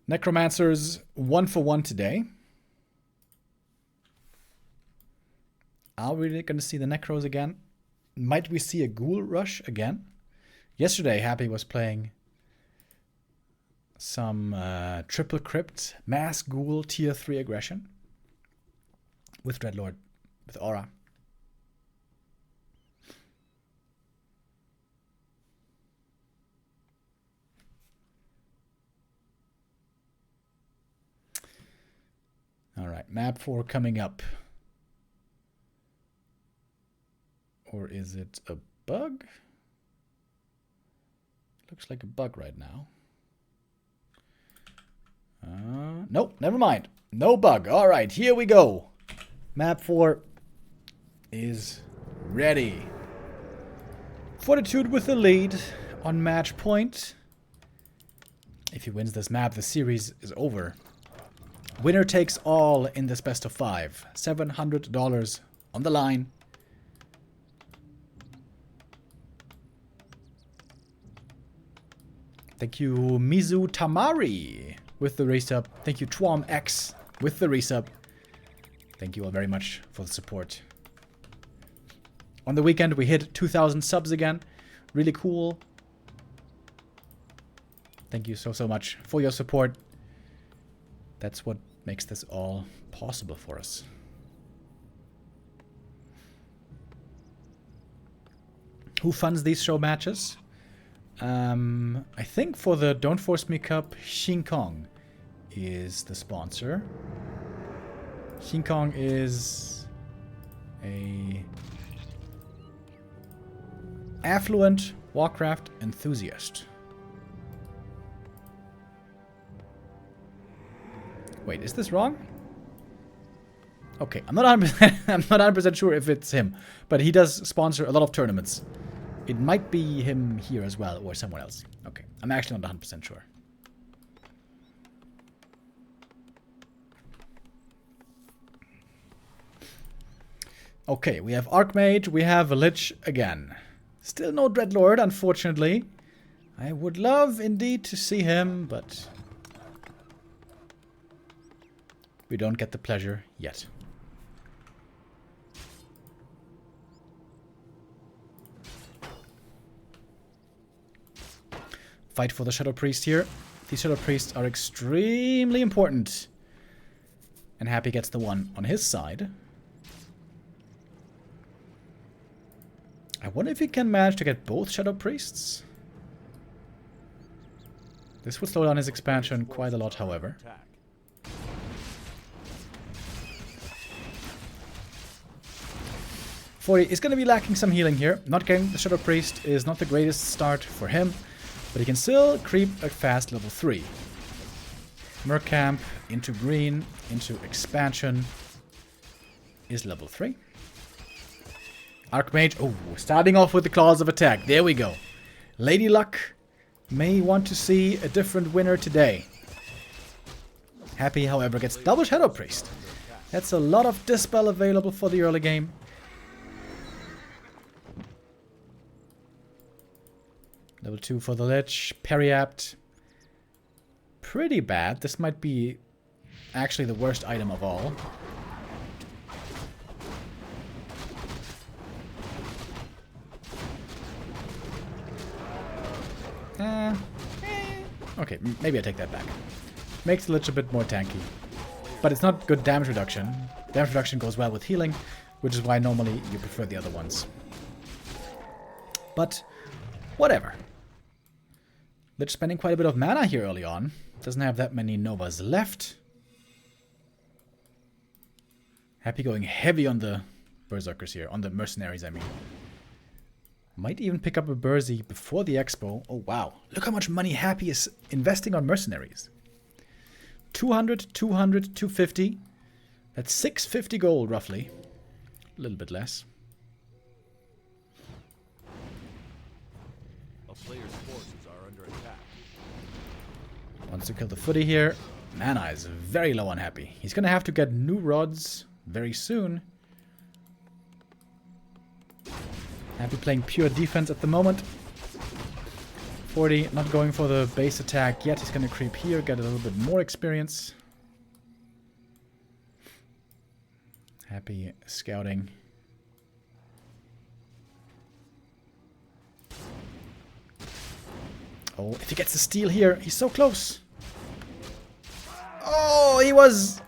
Necromancers 1-for-1 today. Are we going to see the Necros again? Might we see a Ghoul Rush again? Yesterday, Happy was playing some Triple Crypt, Mass Ghoul, Tier 3 aggression. With Dreadlord, with Aura. Alright, map 4 coming up. Or is it a bug? Looks like a bug right now. Nope, never mind. No bug. Alright, here we go. Map 4 is ready. Fortitude with the lead on match point. If he wins this map, the series is over. Winner takes all in this best of 5. $700 on the line. Thank you, Mizu Tamari, with the resub. Thank you, Twom X, with the resub. Thank you all very much for the support. On the weekend, we hit 2,000 subs again. Really cool. Thank you so much for your support. That's what makes this all possible for us. Who funds these show matches? I think for the Don't Force Me Cup, Shin Kong is the sponsor. Shin Kong is a affluent warcraft enthusiast. Wait, is this wrong? Okay, I'm not 100%, I'm not 100% sure if it's him, but he does sponsor a lot of tournaments. It might be him here as well, or someone else. Okay, I'm actually not 100% sure. Okay, we have Archmage, we have Lich again. Still no Dreadlord, unfortunately. I would love indeed to see him, but we don't get the pleasure yet. Fight for the Shadow Priest here. These Shadow Priests are extremely important. And Happy gets the one on his side. I wonder if he can manage to get both Shadow Priests. This would slow down his expansion quite a lot, however. 40 is going to be lacking some healing here. Not getting the Shadow Priest is not the greatest start for him, but he can still creep a fast level 3. Mercamp into green, into expansion is level 3. Archmage, oh, starting off with the claws of attack. There we go. Lady Luck may want to see a different winner today. Happy, however, gets double Shadow Priest. That's a lot of Dispel available for the early game. Level 2 for the Lich. Periapt. Pretty bad. This might be actually the worst item of all. Okay, maybe I take that back. Makes the Lich a bit more tanky. But it's not good damage reduction. Damage reduction goes well with healing, which is why normally you prefer the other ones. But, whatever. Lich spending quite a bit of mana here early on. Doesn't have that many Novas left. Happy going heavy on the Berserkers here. On the Mercenaries, I mean. Might even pick up a Bursy before the Expo. Oh, wow. Look how much money Happy is investing on Mercenaries. 200, 200, 250. That's 650 gold, roughly. A little bit less. A player's forces are under attack. Wants to kill the footy here. Mana is very low on Happy. He's going to have to get new rods very soon. Happy playing pure defense at the moment. 40 not going for the base attack yet. He's going to creep here, get a little bit more experience. Happy scouting. Oh, if he gets the steal here, he's so close. Oh, he was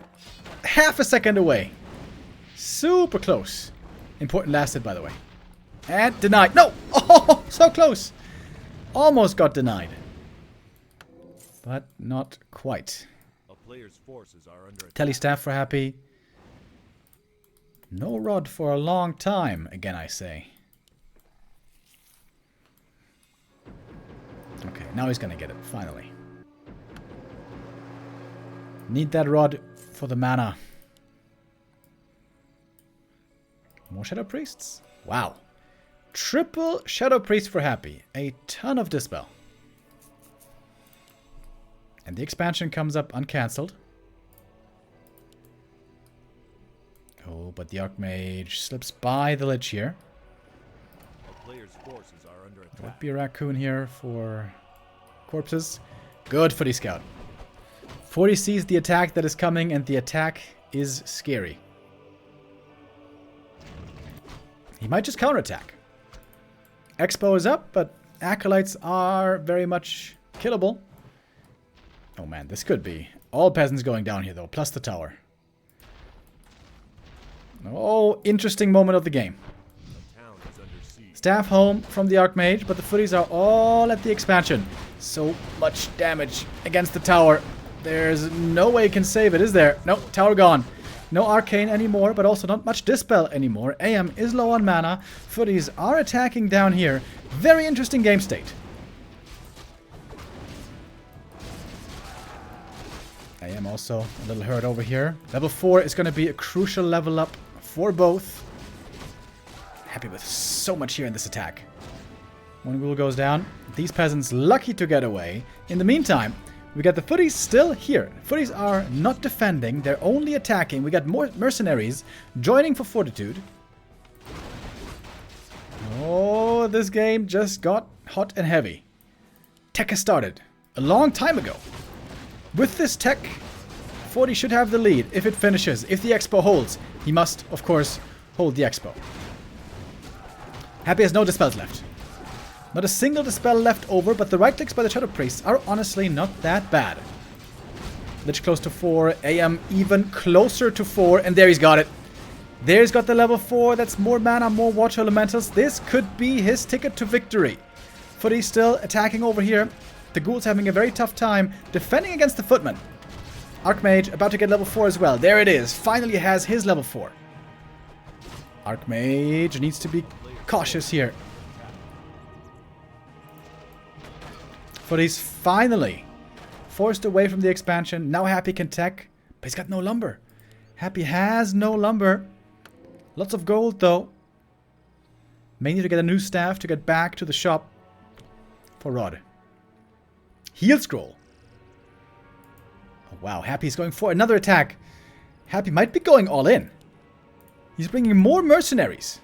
half a second away. Super close. Important last hit, by the way. And denied. No! Oh, so close. Almost got denied. But not quite. A player's forces are under attack. Telestaff for Happy. No rod for a long time, again I say. Okay, now he's gonna get it, finally. Need that rod for the mana. More Shadow Priests? Wow. Triple Shadow Priest for Happy. A ton of Dispel. And the expansion comes up uncancelled. Oh, but the Archmage slips by the Lich here. A player's forces are under There would attack. be a Raccoon here for corpses. Good footy scout. 40 sees the attack that is coming, and the attack is scary. He might just counterattack. Expo is up, but Acolytes are very much killable. Oh man, this could be. All peasants going down here though, plus the tower. Oh, interesting moment of the game. Staff home from the Archmage, but the footies are all at the expansion. So much damage against the tower. There's no way you can save it, is there? No, tower gone. No Arcane anymore, but also not much Dispel anymore. AM is low on mana. Footies are attacking down here. Very interesting game state. AM also a little hurt over here. Level 4 is going to be a crucial level up for both. Happy with so much here in this attack. One ghoul goes down. These peasants lucky to get away. In the meantime, we got the footies still here. Footies are not defending. They're only attacking. We got more mercenaries joining for Fortitude. Oh, this game just got hot and heavy. Tech has started a long time ago. With this tech, 40 should have the lead if it finishes. If the Expo holds, he must, of course, hold the Expo. Happy has no dispels left. Not a single dispel left over, but the right clicks by the Shadow Priests are honestly not that bad. Lich close to 4, AM even closer to 4, and there he's got it. There's got the level 4, that's more mana, more Water Elementals. This could be his ticket to victory. Footy still attacking over here. The Ghoul's having a very tough time defending against the Footman. Archmage about to get level 4 as well. There it is. Finally has his level 4. Archmage needs to be cautious here. But he's finally forced away from the expansion. Now Happy can tech, but he's got no lumber. Happy has no lumber. Lots of gold though. May need to get a new staff to get back to the shop for Rod. Heal scroll. Oh, wow, Happy's going for another attack. Happy might be going all in. He's bringing more mercenaries.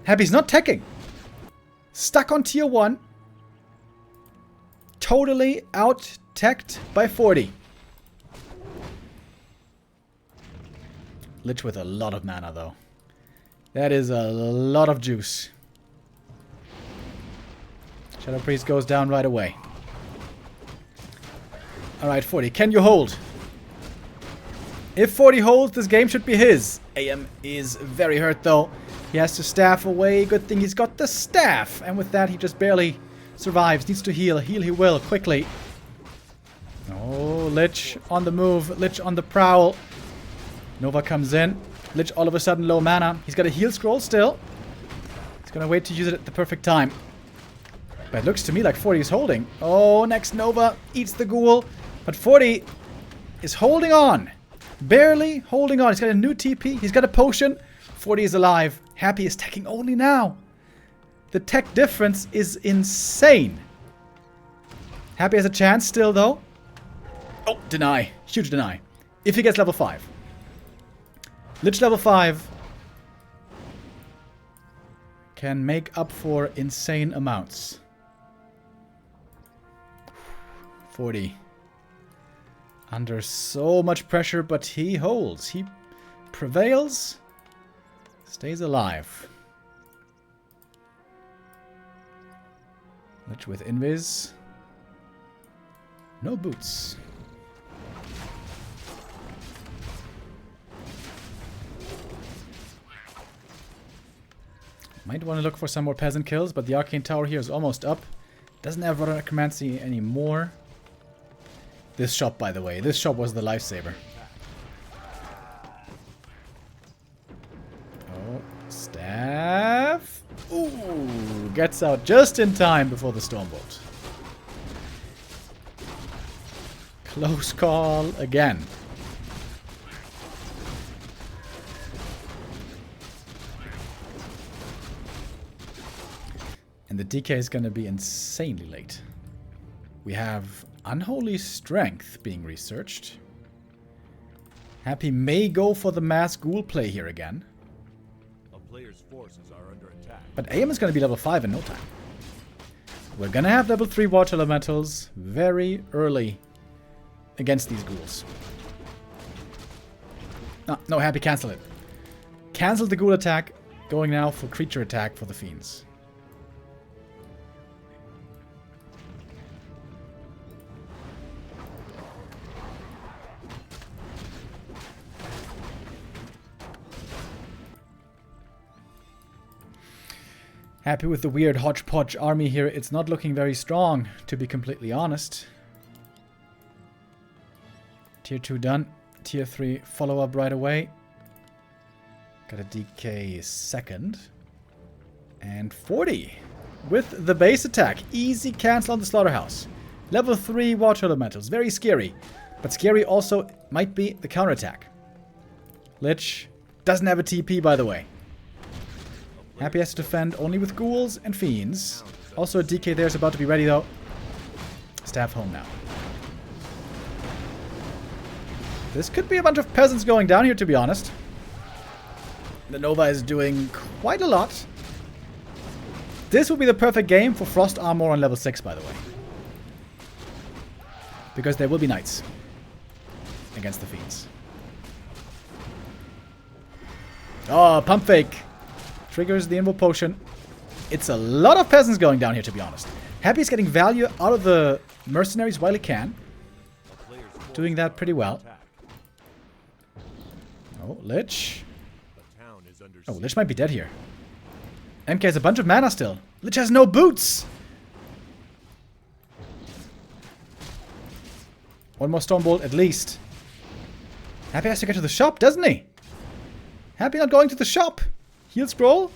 Happy's not teching. Stuck on tier 1. Totally out-teched by 40. Lich with a lot of mana, though. That is a lot of juice. Shadow Priest goes down right away. Alright, 40. Can you hold? If 40 holds, this game should be his. AM is very hurt, though. He has to staff away. Good thing he's got the staff. And with that, he just barely survives. Needs to heal. Heal he will, quickly. Oh, Lich on the move. Lich on the prowl. Nova comes in. Lich all of a sudden low mana. He's got a heal scroll still. He's gonna wait to use it at the perfect time. But it looks to me like 40 is holding. Oh, next Nova eats the ghoul. But 40 is holding on. Barely holding on. He's got a new TP. He's got a potion. 40 is alive. Happy is teching only now. The tech difference is insane. Happy has a chance still, though. Oh, deny. Huge deny. If he gets level 5. Lich level 5 can make up for insane amounts. 40. Under so much pressure, but he holds. He prevails. Stays alive. Lich with invis. No boots. Might want to look for some more peasant kills, but the arcane tower here is almost up. Doesn't have necromancy anymore. This shop, by the way. This shop was the lifesaver. Oh, staff. Ooh, gets out just in time before the stormbolt. Close call again. And the DK is going to be insanely late. We have Unholy Strength being researched. Happy may go for the mass ghoul play here again. A player's forces are under attack. But AM is going to be level 5 in no time. We're gonna have level 3 water elementals very early against these ghouls. No, Happy, cancel it. Cancel the ghoul attack. Going now for creature attack for the fiends. Happy with the weird hodgepodge army here. It's not looking very strong, to be completely honest. Tier 2 done. Tier 3 follow up right away. Got a DK second. And 40. With the base attack. Easy cancel on the slaughterhouse. Level 3 water elementals. Very scary. But scary also might be the counterattack. Lich doesn't have a TP, by the way. Happy has to defend only with ghouls and fiends. Also a DK there is about to be ready though. Staff home now. This could be a bunch of peasants going down here, to be honest. The Nova is doing quite a lot. This will be the perfect game for Frost Armor on level 6, by the way. Because there will be knights against the fiends. Oh, pump fake. Triggers the Invo Potion. It's a lot of peasants going down here, to be honest. Happy is getting value out of the mercenaries while he can. Doing that pretty well. Oh, Lich. Oh, Lich might be dead here. MK has a bunch of mana still. Lich has no boots! One more Stormbolt at least. Happy has to get to the shop, doesn't he? Happy not going to the shop. Heal scroll.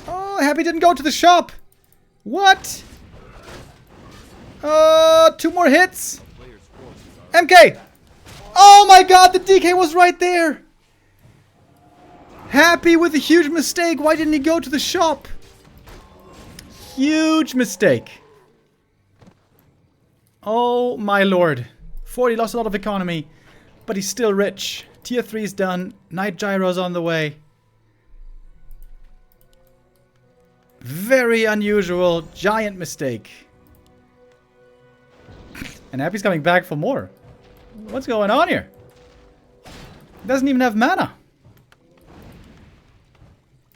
Oh, Happy didn't go to the shop. What? 2 more hits. MK. Oh my god, the DK was right there. Happy with a huge mistake. Why didn't he go to the shop? Huge mistake. Oh my lord. 40 lost a lot of economy, but he's still rich. Tier 3 is done. Night Gyro's on the way. Very unusual. Giant mistake. And Happy's coming back for more. What's going on here? He doesn't even have mana.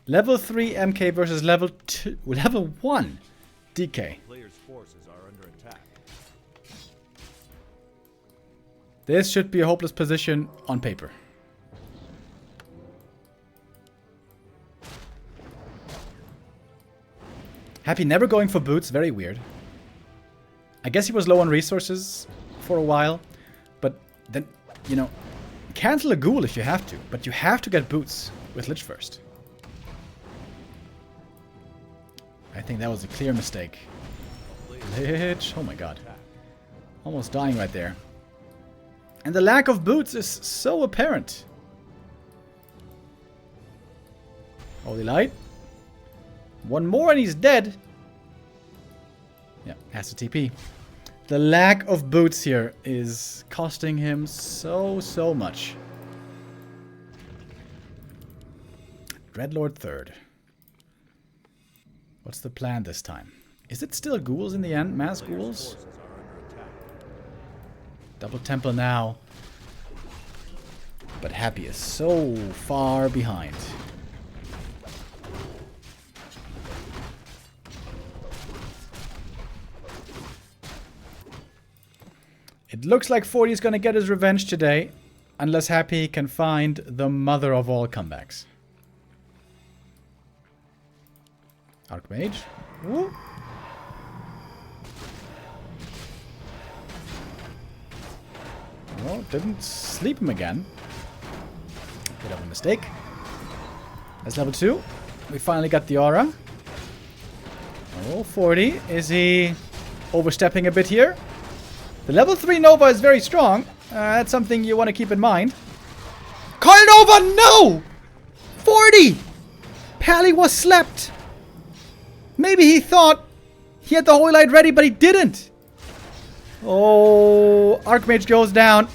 Level 3 MK versus level 1 DK. Players' forces are under attack. This should be a hopeless position on paper. Happy never going for boots, very weird. I guess he was low on resources for a while, but then, you know, cancel a ghoul if you have to, but you have to get boots with Lich first. I think that was a clear mistake. Lich, oh my god. Almost dying right there. And the lack of boots is so apparent. Holy light. One more and he's dead. Yeah, has to TP. The lack of boots here is costing him so much. Dreadlord third. What's the plan this time? Is it still ghouls in the end? Mass ghouls? Double temple now. But Happy is so far behind. It looks like 40 is going to get his revenge today. Unless Happy can find the mother of all comebacks. Archmage. Woo. Oh, didn't sleep him again. Bit of a mistake. That's level 2. We finally got the aura. Oh, 40. Is he overstepping a bit here? The level 3 Nova is very strong. That's something you want to keep in mind. Coil Nova, no! 40! Pally was slept. Maybe he thought he had the Holy Light ready, but he didn't. Oh, Archmage goes down.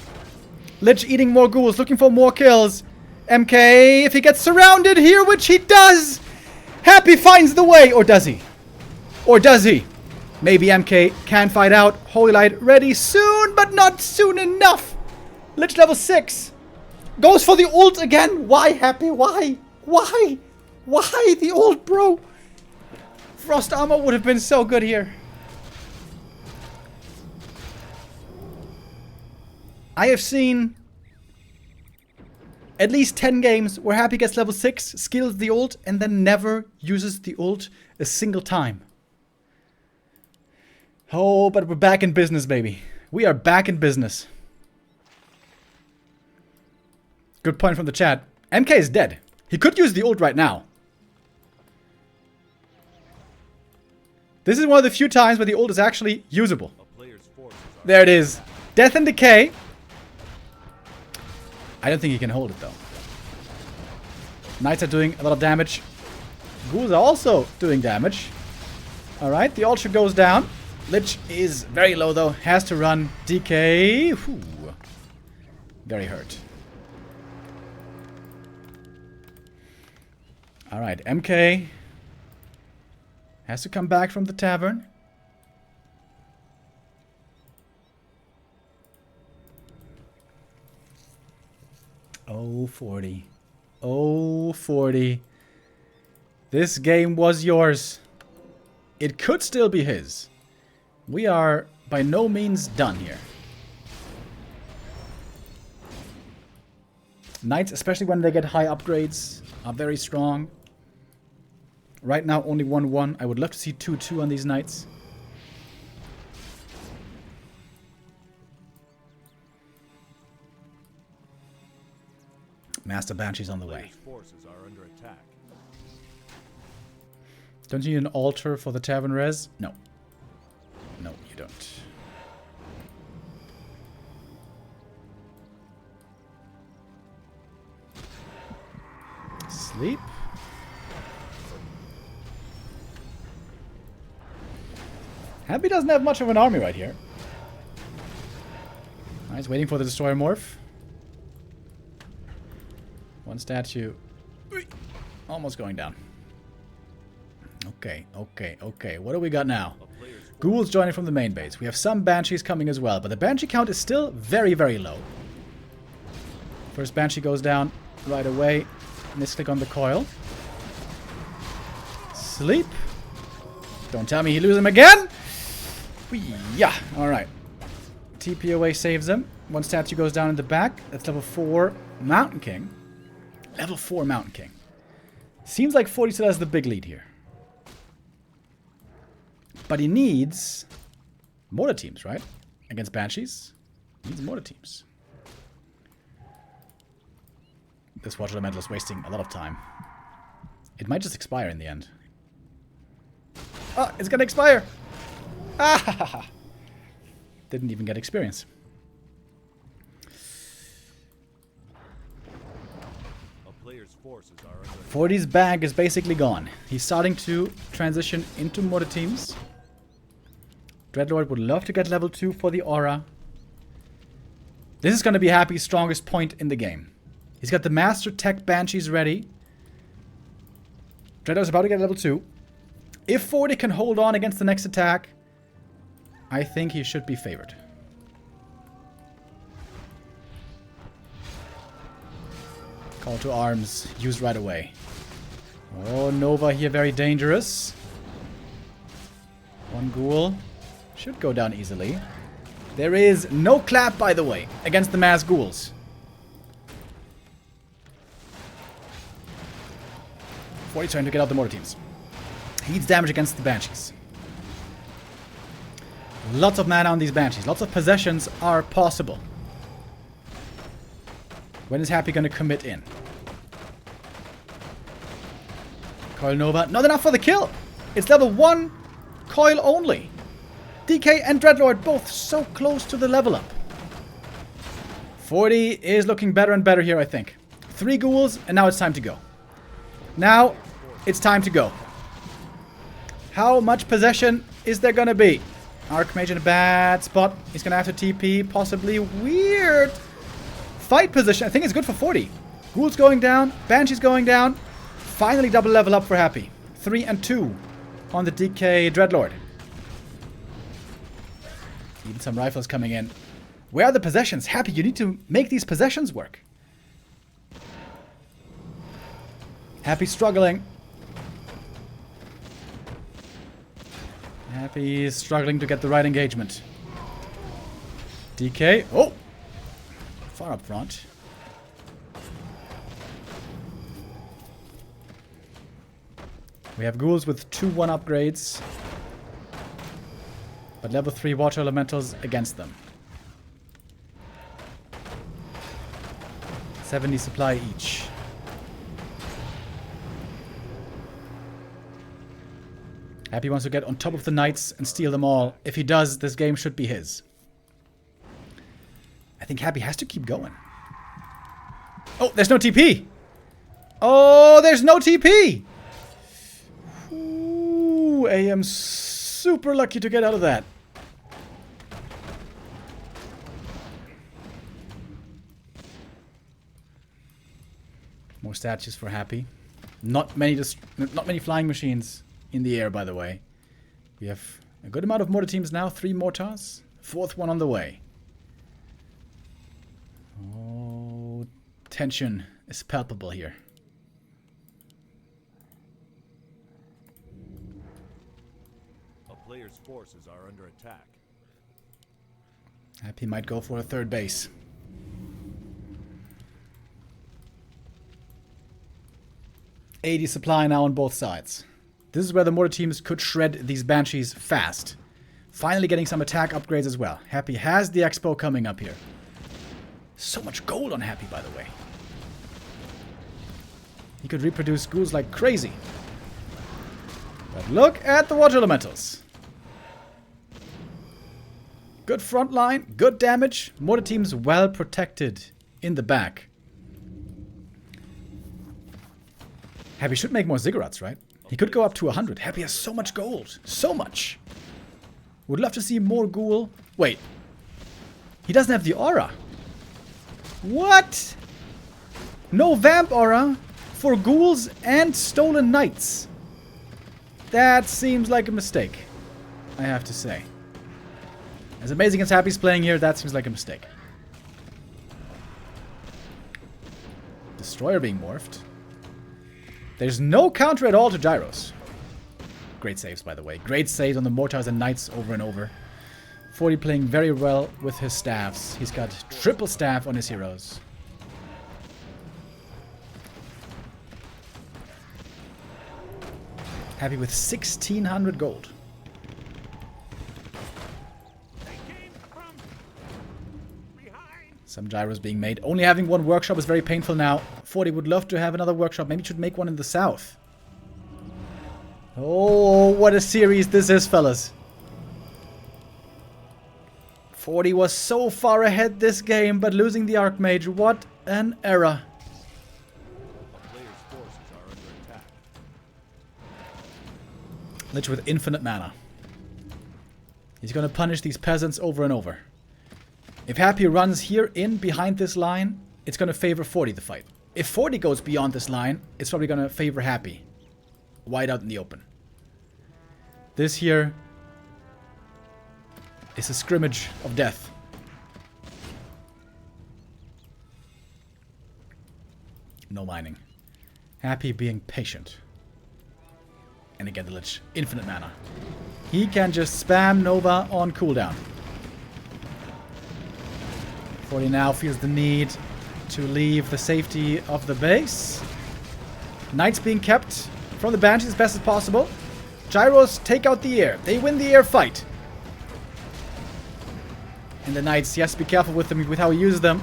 Lich eating more ghouls, looking for more kills. MK, if he gets surrounded here, which he does, Happy finds the way. Or does he? Or does he? Maybe MK can fight out. Holy Light ready soon, but not soon enough. Lich level 6. Goes for the ult again. Why, Happy? Why? Why? Why the ult, bro? Frost armor would have been so good here. I have seen at least 10 games where Happy gets level 6, skills the ult, and then never uses the ult a single time. Oh, but we're back in business, baby. We are back in business. Good point from the chat. MK is dead. He could use the ult right now. This is one of the few times where the ult is actually usable. There it is. Death and Decay. I don't think he can hold it, though. Knights are doing a lot of damage. Ghouls are also doing damage. Alright, the ultra goes down. Lich is very low, though. Has to run. DK. Whew. Very hurt. Alright, MK has to come back from the tavern. Oh, 40. Oh, 40. This game was yours. It could still be his. We are by no means done here. Knights, especially when they get high upgrades, are very strong. Right now, only 1-1. I would love to see 2-2 on these knights. Master Banshee's on the way. Forces are under attack. Don't you need an altar for the tavern res? No. No, you don't. Sleep. Happy doesn't have much of an army right here. He's waiting for the destroyer morph. One statue. Almost going down. Okay, okay, okay. What do we got now? Ghouls joining from the main base. We have some Banshees coming as well, but the Banshee count is still very, very low. First Banshee goes down right away. Misclick on the coil. Sleep. Don't tell me he loses him again! Yeah, alright. TP away saves him. One statue goes down in the back. That's level 4 Mountain King. Level 4 Mountain King. Seems like Fortitude has the big lead here. But he needs mortar teams, right? Against Banshees. He needs mortar teams. This Watch Elemental is wasting a lot of time. It might just expire in the end. Oh, it's gonna expire! Ah! Didn't even get experience. 40's bag is basically gone. He's starting to transition into mortar teams. Dreadlord would love to get level 2 for the aura. This is going to be Happy's strongest point in the game. He's got the Master Tech Banshees ready. Dreadlord's about to get level 2. If 40 can hold on against the next attack, I think he should be favored. Call to arms, used right away. Oh, Nova here, very dangerous. One ghoul. Should go down easily. There is no clap, by the way, against the mass ghouls. 40 trying to get out the mortar teams. He needs damage against the Banshees. Lots of mana on these Banshees. Lots of possessions are possible. When is Happy going to commit in? Coil Nova. Not enough for the kill. It's level 1 coil only. DK and Dreadlord both so close to the level up. 40 is looking better and better here, I think. 3 ghouls, and now it's time to go. Now, it's time to go. How much possession is there going to be? Archmage in a bad spot. He's going to have to TP. Possibly weird. Fight position. I think it's good for 40. Ghouls going down. Banshees going down. Finally double level up for Happy. 3 and 2. on the DK Dreadlord. Even some rifles coming in. Where are the possessions? Happy, you need to make these possessions work. Happy struggling. Happy is struggling to get the right engagement. DK. Oh! Far up front. We have ghouls with 2-1 upgrades. But level 3 water elementals against them. 70 supply each. Happy wants to get on top of the knights and steal them all. If he does, this game should be his. I think Happy has to keep going. Oh, there's no TP! Oh, there's no TP! Ooh, I am super lucky to get out of that. More statues for Happy. Not many flying machines in the air, by the way. We have a good amount of mortar teams now. 3 mortars. 4th one on the way. Oh, tension is palpable here. A player's forces are under attack. Happy might go for a 3rd base. $80 supply now on both sides. This is where the mortar teams could shred these banshees fast. Finally getting some attack upgrades as well. Happy has the expo coming up here. So much gold on Happy, by the way. He could reproduce ghouls like crazy. But look at the water elementals. Good front line, good damage. Mortar teams well protected in the back. Happy should make more ziggurats, right? He could go up to 100. Happy has so much gold. So much. Would love to see more ghoul. Wait. He doesn't have the aura. What? No vamp aura for ghouls and stolen knights. That seems like a mistake, I have to say. As amazing as Happy's playing here, that seems like a mistake. Destroyer being morphed. There's no counter at all to gyros. Great saves, by the way. Great saves on the mortars and knights over and over. 40 playing very well with his staffs. He's got triple staff on his heroes. Happy with 1,600 gold. Some gyros being made. Only having one workshop is very painful now. 40 would love to have another workshop. Maybe should make one in the south. Oh, what a series this is, fellas. 40 was so far ahead this game, but losing the Archmage, what an error. A player's forces are under attack. Lich with infinite mana. He's going to punish these peasants over and over. If Happy runs here in behind this line, it's going to favor 40 the fight. If 40 goes beyond this line, it's probably going to favor Happy. Wide out in the open. This here is a scrimmage of death. No mining. Happy being patient. And again the Lich. Infinite mana. He can just spam Nova on cooldown. 40 now feels the need to leave the safety of the base. Knights being kept from the Banshees as best as possible. Gyros take out the air. They win the air fight. And the Knights, yes, be careful with them, with how he uses them.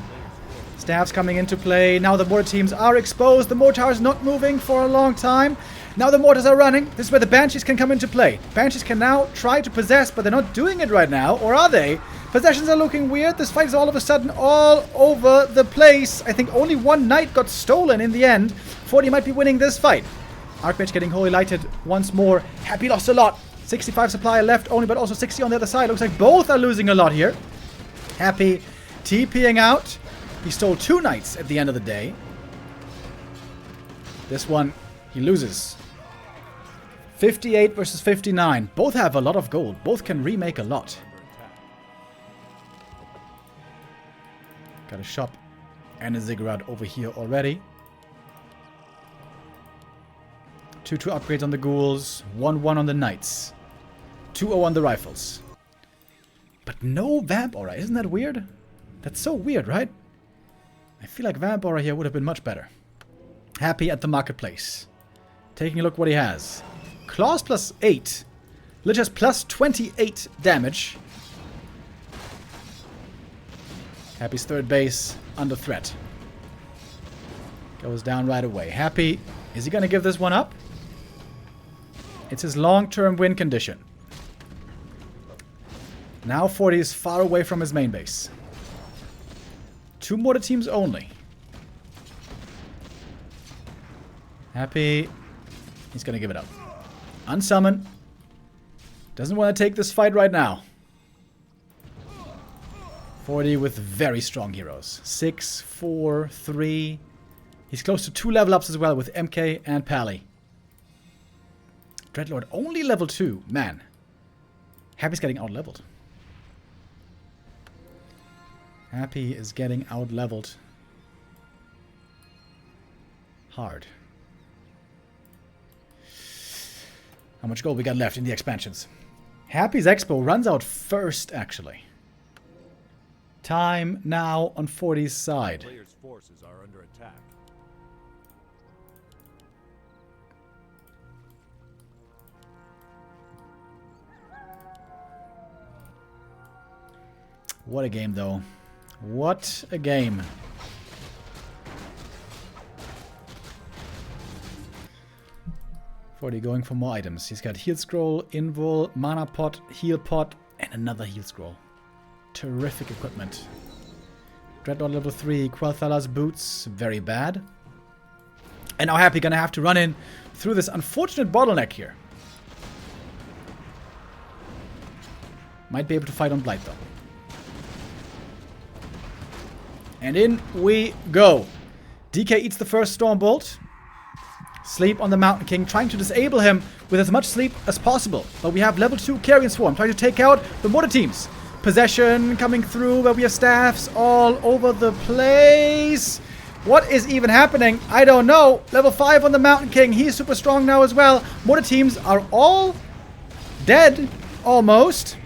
Staffs coming into play. Now the mortar teams are exposed. The mortars not moving for a long time. Now the mortars are running. This is where the Banshees can come into play. Banshees can now try to possess, but they're not doing it right now. Or are they? Possessions are looking weird. This fight is all of a sudden all over the place. I think only one knight got stolen in the end. 40 might be winning this fight. Archmage getting holy lighted once more. Happy lost a lot. 65 supply left only, but also 60 on the other side. Looks like both are losing a lot here. Happy TPing out. He stole 2 knights at the end of the day. This one, he loses. 58 versus 59. Both have a lot of gold. Both can remake a lot. Got a shop and a ziggurat over here already. 2-2 upgrades on the ghouls. 1-1 on the knights. 2-0 on the rifles. But no vamp aura. Isn't that weird? That's so weird, right? I feel like vamp aura here would have been much better. Happy at the marketplace. Taking a look what he has. Claws plus 8. Lich has plus 28 damage. Happy's third base under threat. Goes down right away. Happy, is he going to give this one up? It's his long-term win condition. Now 40 is far away from his main base. 2 mortar teams only. Happy. He's going to give it up. Unsummon. Doesn't want to take this fight right now. 40 with very strong heroes. 6, 4, 3. He's close to 2 level ups as well with MK and Pally. Dreadlord only level 2. Man. Happy's getting out-leveled. Happy is getting out-leveled. Hard. How much gold we got left in the expansions? Happy's Expo runs out first, actually. Time now on 40's side. Players' forces are under attack. What a game, though. What a game. Forty going for more items. He's got heal scroll, invul, mana pot, heal pot, and another heal scroll. Terrific equipment. Dreadnought level 3, Quel'Thala's boots, very bad. And now Happy gonna have to run in through this unfortunate bottleneck here. Might be able to fight on Blight though. And in we go. DK eats the first Stormbolt. Sleep on the Mountain King, trying to disable him with as much sleep as possible. But we have level 2 Carrion Swarm, trying to take out the mortar teams. Possession coming through, where we have staffs all over the place. What is even happening? I don't know. Level 5 on the Mountain King. He's super strong now as well. Mortar teams are all dead, almost.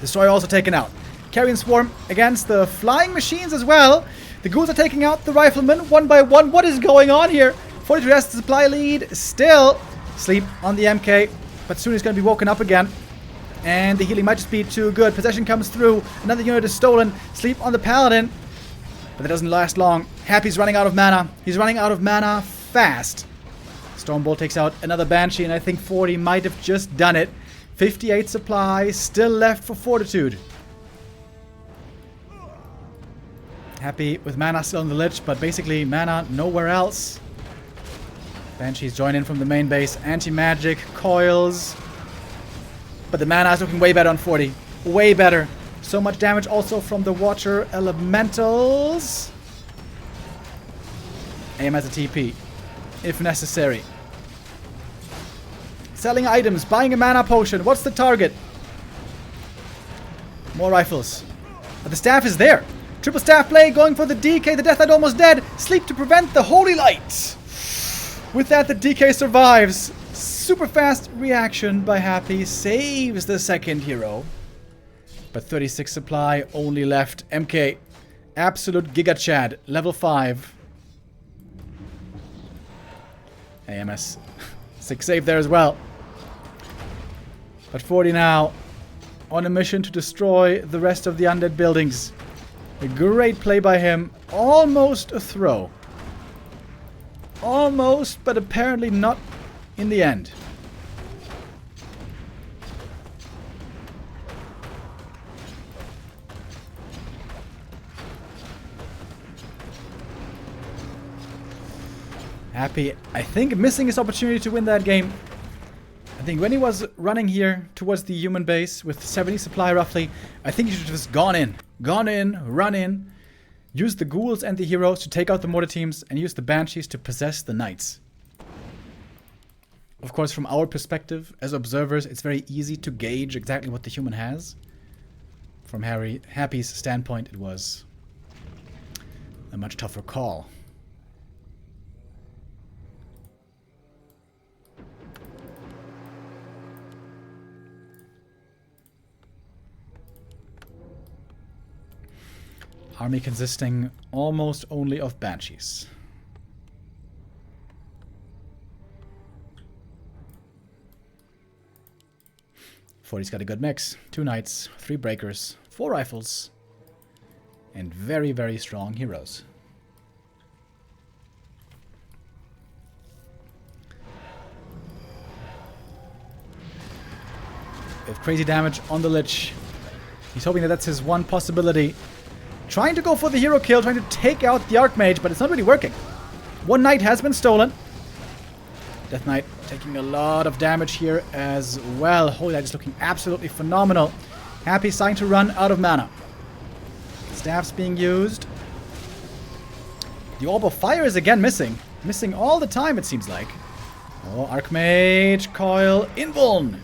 Destroyer also taken out. Carrion Swarm against the flying machines as well. The ghouls are taking out the riflemen one by one. What is going on here? Fortitude has the supply lead. Still sleep on the MK, but soon he's going to be woken up again. And the healing might just be too good. Possession comes through. Another unit is stolen. Sleep on the Paladin. But that doesn't last long. Happy's running out of mana. He's running out of mana fast. Stormbolt takes out another Banshee, and I think 40 might have just done it. 58 supply still left for Fortitude. Happy with mana still on the Lich, but basically mana nowhere else. Banshees join in from the main base. Anti-magic, coils. But the mana is looking way better on 40. Way better. So much damage also from the Water Elementals. Aim as a TP, if necessary. Selling items, buying a mana potion. What's the target? More rifles. But the staff is there. Triple staff play, going for the DK. The Death Knight almost dead. Sleep to prevent the Holy Light. With that, the DK survives. Super fast reaction by Happy. Saves the second hero. But 36 supply only left. MK. Absolute Giga Chad. Level 5. AMS. 6 save there as well. But 40 now on a mission to destroy the rest of the undead buildings. A great play by him. Almost a throw. Almost, but apparently not in the end. Happy, I think, missing his opportunity to win that game. I think when he was running here towards the human base with 70 supply roughly, I think he should have just gone in. Gone in, run in, use the ghouls and the heroes to take out the mortar teams, and use the banshees to possess the knights. Of course, from our perspective as observers, it's very easy to gauge exactly what the human has. From Happy's standpoint, it was a much tougher call. Army consisting almost only of banshees. 40's got a good mix. 2 knights, 3 breakers, 4 rifles, and very, very strong heroes. We have crazy damage on the Lich. He's hoping that that's his one possibility. Trying to go for the hero kill, trying to take out the Archmage, but it's not really working. 1 knight has been stolen. Death Knight taking a lot of damage here as well. Holy, that is looking absolutely phenomenal. Happy starting to run out of mana. Staff's being used. The Orb of Fire is again missing. Missing all the time, it seems like. Oh, Archmage, Coil, Invuln.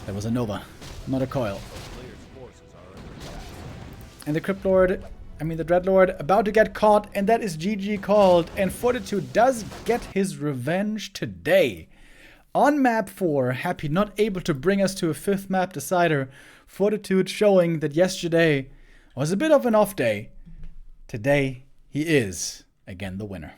That was a Nova, not a Coil. And the the Dreadlord about to get caught, and that is GG called. And Fortitude does get his revenge today. On map 4, Happy not able to bring us to a 5th map decider. Fortitude showing that yesterday was a bit of an off day. Today, he is again the winner.